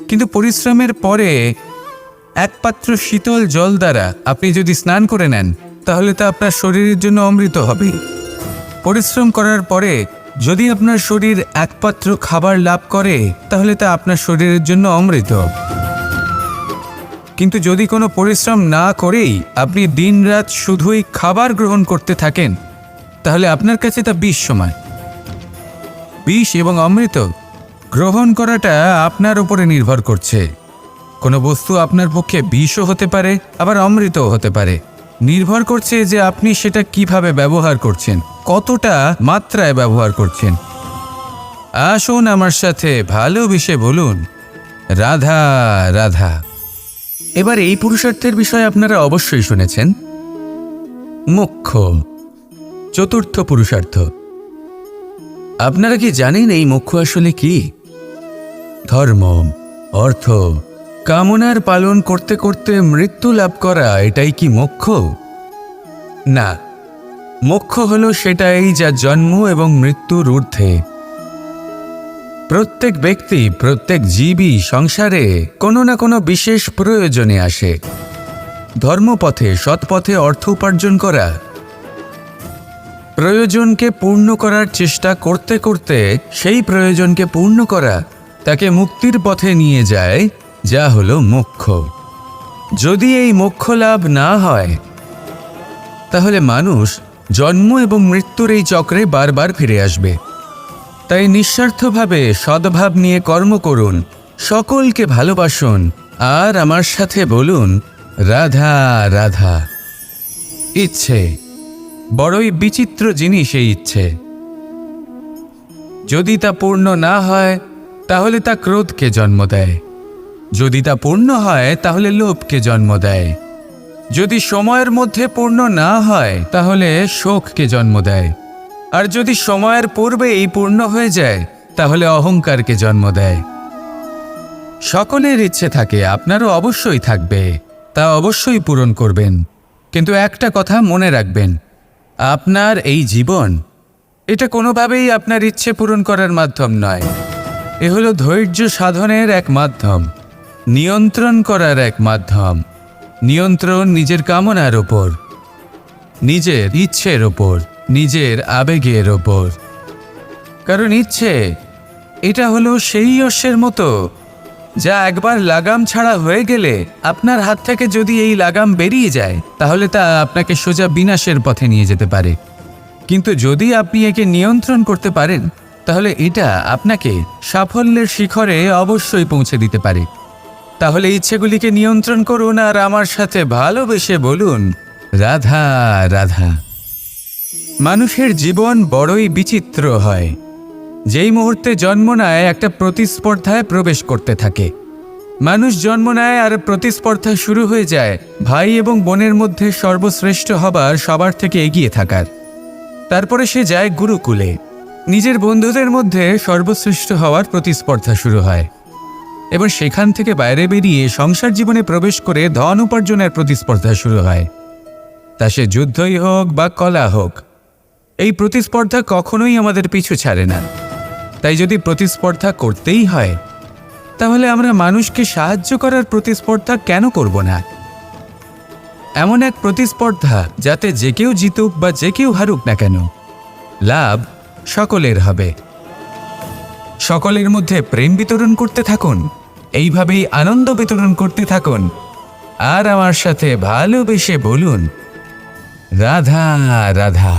কিন্তু পরিশ্রমের পরে এক পাত্র শীতল জল দ্বারা আপনি যদি স্নান করে নেন তাহলে তা আপনার শরীরের জন্য অমৃত হবে। পরিশ্রম করার পরে যদি আপনার শরীর এক পাত্র খাবার লাভ করে তাহলে তা আপনার শরীরের জন্য অমৃত। কিন্তু যদি কোনো পরিশ্রম না করেই আপনি দিনরাত শুধুই খাবার গ্রহণ করতে থাকেন তাহলে আপনার কাছে তা বিষ সমান। বিষ এবং অমৃত গ্রহণ করাটা আপনার উপরে নির্ভর করছে। কোনো বস্তু আপনার পক্ষে বিষও হতে পারে, আবার অমৃতও হতে পারে। নির্ভর করছে যে আপনি সেটা কিভাবে ব্যবহার করছেন, কতটা মাত্রায় ব্যবহার করছেন। আসুন আমার সাথে ভালোবেসে বলুন, রাধা রাধা। এবার এই পুরুষার্থের বিষয়ে আপনারা অবশ্যই শুনেছেন, মোক্ষ, চতুর্থ পুরুষার্থ। আপনারা কি জানেন এই মোক্ষ আসলে কি? ধর্ম, অর্থ, কামনার পালন করতে করতে মৃত্যু লাভ করা, এটাই কি মোক্ষ? না, মোক্ষ হলো সেটাই যা জন্ম এবং মৃত্যুর ঊর্ধ্বে। প্রত্যেক ব্যক্তি, প্রত্যেক জীবই সংসারে কোনো না কোনো বিশেষ প্রয়োজনে আসে। ধর্মপথে, সৎপথে অর্থ উপার্জন করা, প্রয়োজনকে পূর্ণ করার চেষ্টা করতে করতে সেই প্রয়োজনকে পূর্ণ করা তাকে মুক্তির পথে নিয়ে যায়, যা হলো মোক্ষ। যদি এই মোক্ষ লাভ না হয় তাহলে মানুষ জন্ম এবং মৃত্যুর এই চক্রে বারবার ফিরে আসবে। তাই নিঃস্বার্থভাবে সদ্ভাব নিয়ে কর্ম করুন, সকলকে ভালোবাসুন, আর আমার সাথে বলুন, রাধা রাধা। ইচ্ছে বড়ই বিচিত্র জিনিস। এই ইচ্ছে যদি তা পূর্ণ না হয় তাহলে তা ক্রোধকে জন্ম দেয়, যদি তা পূর্ণ হয় তাহলে লোভকে জন্ম দেয়, যদি সময়ের মধ্যে পূর্ণ না হয় তাহলে শোককে জন্ম দেয়, আর যদি সময়ের পূর্বেই পূর্ণ হয়ে যায় তাহলে অহংকারকে জন্ম দেয়। সকলের ইচ্ছে থাকে, আপনারও অবশ্যই থাকবে, তা অবশ্যই পূরণ করবেন। কিন্তু একটা কথা মনে রাখবেন, আপনার এই জীবন, এটা কোনোভাবেই আপনার ইচ্ছে পূরণ করার মাধ্যম নয়। এ হলো ধৈর্য সাধনের এক মাধ্যম, নিয়ন্ত্রণ করার এক মাধ্যম। নিয়ন্ত্রণ নিজের কামনার ওপর, নিজের ইচ্ছের ওপর, নিজের আবেগের ওপর। কারণ ইচ্ছে এটা হলো সেই অশ্বের মতো যা একবার লাগাম ছাড়া হয়ে গেলে আপনার হাত থেকে যদি এই লাগাম বেরিয়ে যায় তাহলে তা আপনাকে সোজা বিনাশের পথে নিয়ে যেতে পারে। কিন্তু যদি আপনি একে নিয়ন্ত্রণ করতে পারেন তাহলে এটা আপনাকে সাফল্যের শিখরে অবশ্যই পৌঁছে দিতে পারে। তাহলে ইচ্ছেগুলিকে নিয়ন্ত্রণ করুন আর আমার সাথে ভালোবেসে বলুন, রাধা রাধা। মানুষের জীবন বড়ই বিচিত্র হয়। যেই মুহূর্তে জন্ম নেয় একটা প্রতিস্পর্ধায় প্রবেশ করতে থাকে। মানুষ জন্ম নেয় আর প্রতিস্পর্ধা শুরু হয়ে যায় ভাই এবং বোনের মধ্যে সর্বশ্রেষ্ঠ হবার, সবার থেকে এগিয়ে থাকার। তারপরে সে যায় গুরুকুলে, নিজের বন্ধুদের মধ্যে সর্বশ্রেষ্ঠ হওয়ার প্রতিস্পর্ধা শুরু হয়। এবার সেখান থেকে বাইরে বেরিয়ে সংসার জীবনে প্রবেশ করে ধন উপার্জনের প্রতিস্পর্ধা শুরু হয়। তা সে যুদ্ধই হোক বা কলা হোক, এই প্রতিস্পর্ধা কখনোই আমাদের পিছু ছাড়ে না। তাই যদি প্রতিস্পর্ধা করতেই হয় তাহলে আমরা মানুষকে সাহায্য করার প্রতিস্পর্ধা কেন করব না? এমন এক প্রতিস্পর্ধা যাতে যে কেউ জিতুক বা যে কেউ হারুক না কেন, লাভ সকলের হবে। সকলের মধ্যে প্রেম বিতরণ করতে থাকুন, এইভাবেই আনন্দ বিতরণ করতে থাকুন, আর আমার সাথে ভালোবেসে বলুন, রাধা রাধা।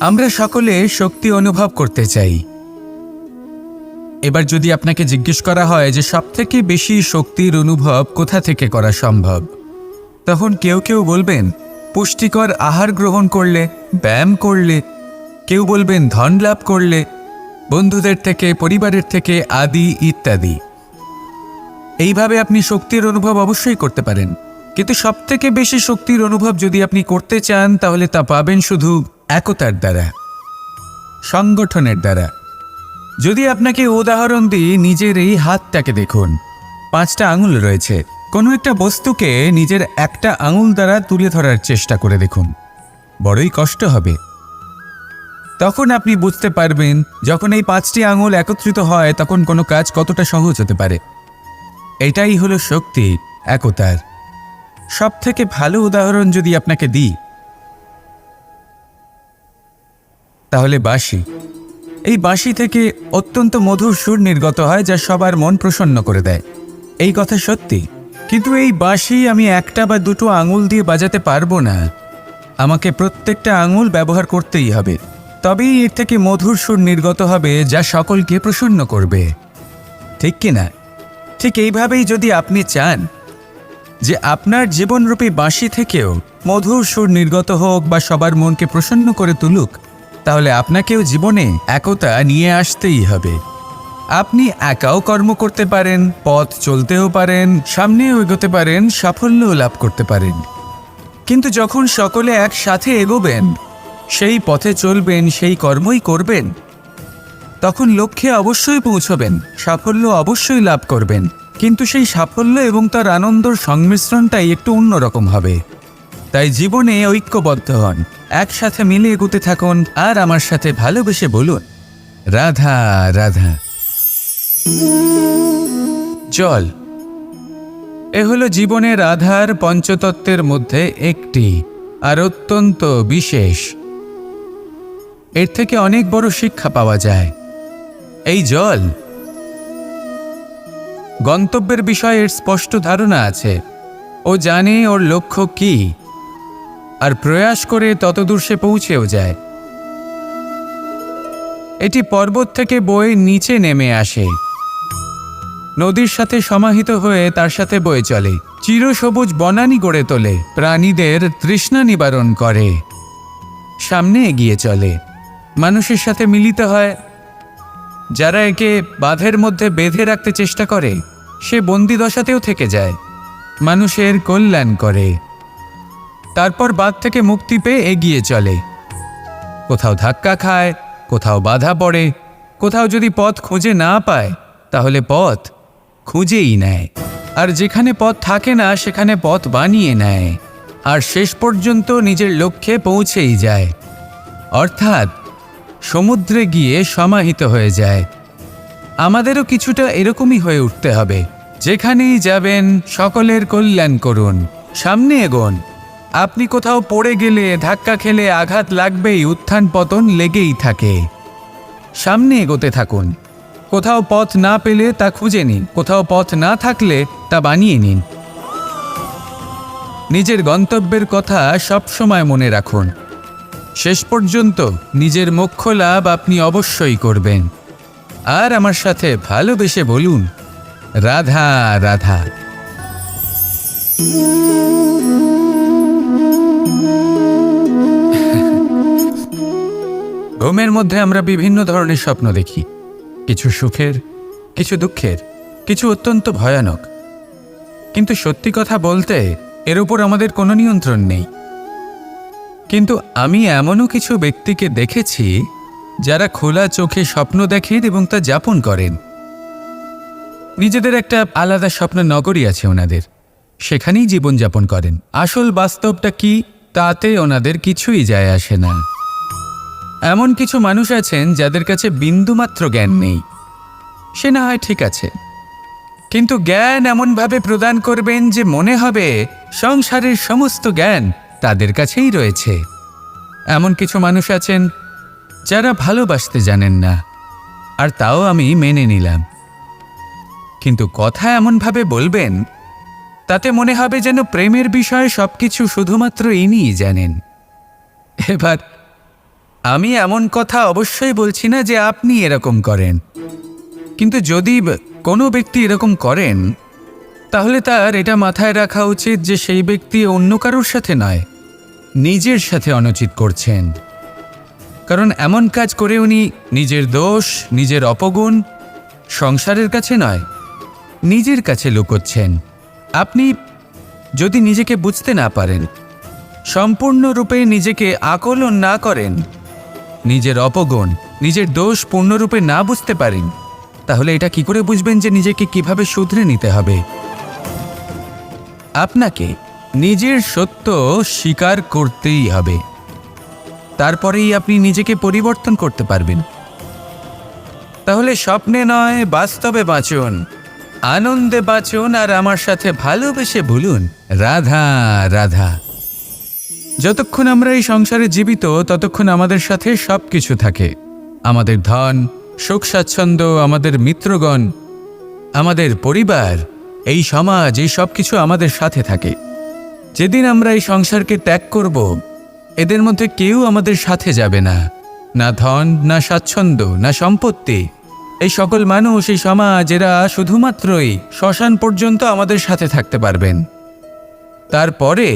আমরা সকলে শক্তি অনুভব করতে চাই। এবার যদি আপনাকে জিজ্ঞেস করা হয় যে সবথেকে বেশি শক্তির অনুভব কোথা থেকে করা সম্ভব, তখন কেউ কেউ বলবেন পুষ্টিকর আহার গ্রহণ করলে, ব্যায়াম করলে, কেউ বলবেন ধন লাভ করলে, বন্ধুদের থেকে, পরিবারের থেকে, আদি ইত্যাদি। এইভাবে আপনি শক্তির অনুভব অবশ্যই করতে পারেন, কিন্তু সবথেকে বেশি শক্তির অনুভব যদি আপনি করতে চান তাহলে তা পাবেন শুধু একতার দ্বারা, সংগঠনের দ্বারা। যদি আপনাকে উদাহরণ দিই, নিজের এই হাতটাকে দেখুন, 5টা আঙুল রয়েছে। কোনো একটা বস্তুকে নিজের একটা আঙুল দ্বারা তুলে ধরার চেষ্টা করে দেখুন, বড়ই কষ্ট হবে। তখন আপনি বুঝতে পারবেন যখন এই 5টি আঙুল একত্রিত হয় তখন কোনো কাজ কতটা সহজ হতে পারে। এটাই হলো শক্তি, একতার। সব থেকে ভালো উদাহরণ যদি আপনাকে দিই, তাহলে বাঁশি। এই বাঁশি থেকে অত্যন্ত মধুর সুর নির্গত হয়, যা সবার মন প্রসন্ন করে দেয়। এই কথা সত্যি। কিন্তু এই বাঁশি আমি একটা বা দুটো আঙুল দিয়ে বাজাতে পারবো না। আমাকে প্রত্যেকটা আঙুল ব্যবহার করতেই হবে, তবেই এর থেকে মধুর সুর নির্গত হবে, যা সকলকে প্রসন্ন করবে। ঠিক কিনা? ঠিক এইভাবেই যদি আপনি চান যে আপনার জীবনরূপী বাঁশি থেকেও মধুর সুর নির্গত হোক বা সবার মনকে প্রসন্ন করে তুলুক, তাহলে আপনাকেও জীবনে একতা নিয়ে আসতেই হবে। আপনি একাও কর্ম করতে পারেন, পথ চলতেও পারেন, সামনেও এগোতে পারেন, সাফল্যও লাভ করতে পারেন। কিন্তু যখন সকলে একসাথে এগোবেন, সেই পথে চলবেন, সেই কর্মই করবেন, তখন লক্ষ্যে অবশ্যই পৌঁছবেন, সাফল্য অবশ্যই লাভ করবেন। কিন্তু সেই সাফল্য এবং তার আনন্দর সংমিশ্রণটাই একটু অন্যরকম হবে। তাই জীবনে ঐক্যবদ্ধ হন, একসাথে মিলে এগোতে থাকুন, আর আমার সাথে ভালোবেসে বলুন, রাধা রাধা। জল এ হলো জীবনের আধার পঞ্চতত্ত্বের মধ্যে একটি, আর অত্যন্ত বিশেষ। এর থেকে অনেক বড় শিক্ষা পাওয়া যায়। এই জল গন্তব্যের বিষয়ে এর স্পষ্ট ধারণা আছে। ও জানে ওর লক্ষ্য কি, আর প্রয়াস করে ততদূর সে পৌঁছেও যায়। এটি পর্বত থেকে বয়ে নিচে নেমে আসে, নদীর সাথে সমাহিত হয়ে তার সাথে বয়ে চলে, চিরসবুজ বনানী গড়ে তোলে, প্রাণীদের তৃষ্ণা নিবারণ করে, সামনে এগিয়ে চলে, মানুষের সাথে মিলিত হয়। যারা একে বাঁধের মধ্যে বেঁধে রাখতে চেষ্টা করে, সে বন্দি দশাতেও থেকে যায়, মানুষের কল্যাণ করে। তারপর বাঁধ থেকে মুক্তি পেয়ে এগিয়ে চলে, কোথাও ধাক্কা খায়, কোথাও বাধা পড়ে, কোথাও যদি পথ খুঁজে না পায়, তাহলে পথ খুঁজেই নেয়, আর যেখানে পথ থাকে না সেখানে পথ বানিয়ে নেয়, আর শেষ পর্যন্ত নিজের লক্ষ্যে পৌঁছেই যায়, অর্থাৎ সমুদ্রে গিয়ে সমাহিত হয়ে যায়। আমাদেরও কিছুটা এরকমই হয়ে উঠতে হবে। যেখানেই যাবেন সকলের কল্যাণ করুন, সামনে এগোন। আপনি কোথাও পড়ে গেলে, ধাক্কা খেলে আঘাত লাগবেই, উত্থান পতন লেগেই থাকে। সামনে এগোতে থাকুন। কোথাও পথ না পেলে তা খুঁজে নিন, কোথাও পথ না থাকলে তা বানিয়ে নিন। নিজের গন্তব্যের কথা সবসময় মনে রাখুন। শেষ পর্যন্ত নিজের মোক্ষ লাভ আপনি অবশ্যই করবেন। আর আমার সাথে ভালোবেসে বলুন, রাধা রাধা। ঘুমের মধ্যে আমরা বিভিন্ন ধরনের স্বপ্ন দেখি, কিছু সুখের, কিছু দুঃখের, কিছু অত্যন্ত ভয়ানক। কিন্তু সত্যি কথা বলতে এর উপর আমাদের কোনো নিয়ন্ত্রণ নেই। কিন্তু আমি এমনও কিছু ব্যক্তিকে দেখেছি যারা খোলা চোখে স্বপ্ন দেখেন এবং তা যাপন করেন। নিজেদের একটা আলাদা স্বপ্ন নগরী আছে ওনাদের, সেখানেই জীবনযাপন করেন। আসল বাস্তবটা কি তাতে ওনাদের কিছুই যায় আসে না। এমন কিছু মানুষ আছেন যাদের কাছে বিন্দুমাত্র জ্ঞান নেই, সে না হয় ঠিক আছে, কিন্তু জ্ঞান এমনভাবে প্রদান করবেন যে মনে হবে সংসারের সমস্ত জ্ঞান তাদের কাছেই রয়েছে। এমন কিছু মানুষ আছেন যারা ভালোবাসতে জানেন না, আর তাও আমি মেনে নিলাম। কিন্তু কথা এমনভাবে বলবেন তাতে মনে হবে যেন প্রেমের বিষয়ে সবকিছু শুধুমাত্র ইনিই জানেন। এবার আমি এমন কথা অবশ্যই বলছি না যে আপনি এরকম করেন, কিন্তু যদি কোনো ব্যক্তি এরকম করেন, তাহলে তার এটা মাথায় রাখা উচিত যে সেই ব্যক্তি অন্য কারোর সাথে নয়, নিজের সাথে অনুচিত করছেন। কারণ এমন কাজ করে উনি নিজের দোষ, নিজের অপগুণ সংসারের কাছে নয়, নিজের কাছে লুকোচ্ছেন। আপনি যদি নিজেকে বুঝতে না পারেন, সম্পূর্ণরূপে নিজেকে আকলন না করেন, নিজের অপগুণ, নিজের দোষ পূর্ণরূপে না বুঝতে পারেন, তাহলে এটা কি করে বুঝবেন যে নিজেকে কিভাবে শুধরে নিতে হবে? আপনাকে নিজের সত্য স্বীকার করতেই হবে, তারপরেই আপনি নিজেকে পরিবর্তন করতে পারবেন। তাহলে স্বপ্নে নয় বাস্তবে বাঁচুন, আনন্দে বাঁচুন আর আমার সাথে ভালোবেসে বলুন রাধা রাধা। যতক্ষণ আমরা এই সংসারে জীবিত ততক্ষণ আমাদের সাথে সবকিছু থাকে। আমাদের ধন, সুখ স্বাচ্ছন্দ্য, আমাদের মিত্রগণ, আমাদের পরিবার, এই সমাজ, এই সব কিছু আমাদের সাথে থাকে। যেদিন আমরা এই সংসারকে ত্যাগ করব, এদের মধ্যে কেউ আমাদের সাথে যাবে না। না ধন, না স্বাচ্ছন্দ্য, না সম্পত্তি। এই সকল মানুষ, এই সমাজ, এরা শুধুমাত্রই শ্মশান পর্যন্ত আমাদের সাথে থাকতে পারবেন। তারপরে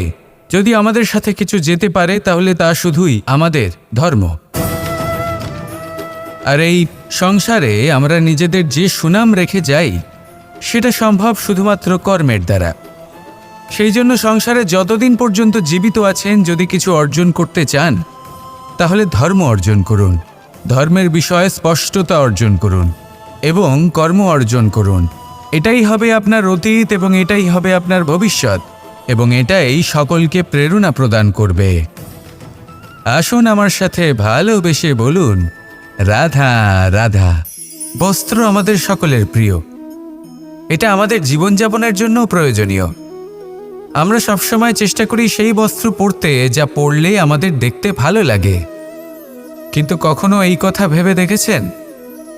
যদি আমাদের সাথে কিছু যেতে পারে তাহলে তা শুধুই আমাদের ধর্ম। আর এই সংসারে আমরা নিজেদের যে সুনাম রেখে যাই সেটা সম্ভব শুধুমাত্র কর্মের দ্বারা। সেই জন্য সংসারে যতদিন পর্যন্ত জীবিত আছেন, যদি কিছু অর্জন করতে চান তাহলে ধর্ম অর্জন করুন, ধর্মের বিষয়ে স্পষ্টতা অর্জন করুন এবং কর্ম অর্জন করুন। এটাই হবে আপনার অতীত এবং এটাই হবে আপনার ভবিষ্যৎ, এবং এটাই সকলকে প্রেরণা প্রদান করবে। আসুন আমার সাথে ভালোবেসে বলুন রাধা রাধা। বস্ত্র আমাদের সকলের প্রিয়, এটা আমাদের জীবনযাপনের জন্য প্রয়োজনীয়। আমরা সবসময় চেষ্টা করি সেই বস্ত্র পরতে যা পরলে আমাদের দেখতে ভালো লাগে। কিন্তু কখনো এই কথা ভেবে দেখেছেন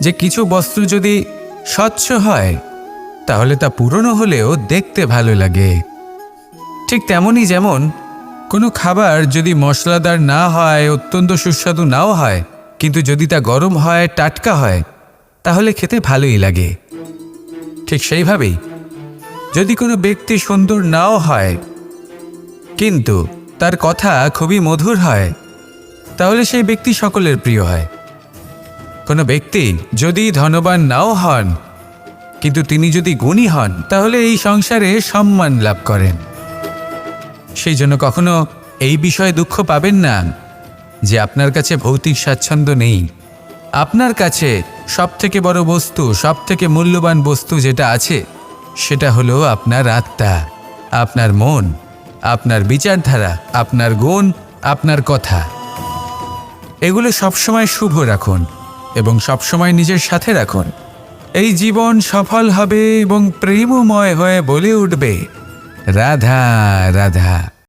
যে কিছু বস্ত্র যদি স্বচ্ছ হয় তাহলে তা পুরনো হলেও দেখতে ভালো লাগে? ঠিক তেমনই যেমন কোনো খাবার যদি মশলাদার না হয়, অত্যন্ত সুস্বাদু নাও হয়, কিন্তু যদি তা গরম হয়, টাটকা হয়, তাহলে খেতে ভালোই লাগে। ঠিক সেইভাবেই যদি কোনো ব্যক্তি সুন্দর নাও হয় কিন্তু তার কথা খুবই মধুর হয়, তাহলে সেই ব্যক্তি সকলের প্রিয় হয়। কোনো ব্যক্তি যদি ধনবান নাও হন কিন্তু তিনি যদি গুণী হন তাহলে এই সংসারে সম্মান লাভ করেন। সেই জন্য কখনো এই বিষয়ে দুঃখ পাবেন না যে আপনার কাছে ভৌতিক স্বাচ্ছন্দ্য নেই। আপনার কাছে সবথেকে বড় বস্তু, সবথেকে মূল্যবান বস্তু যেটা আছে সেটা হলো আপনার আত্মা, আপনার মন, আপনার বিচারধারা, আপনার গুণ, আপনার কথা। এগুলো সবসময় শুভ রাখুন এবং সবসময় নিজের সাথে রাখুন। এই জীবন সফল হবে এবং প্রেমময় হয়ে বলে উঠবে রাধা রাধা।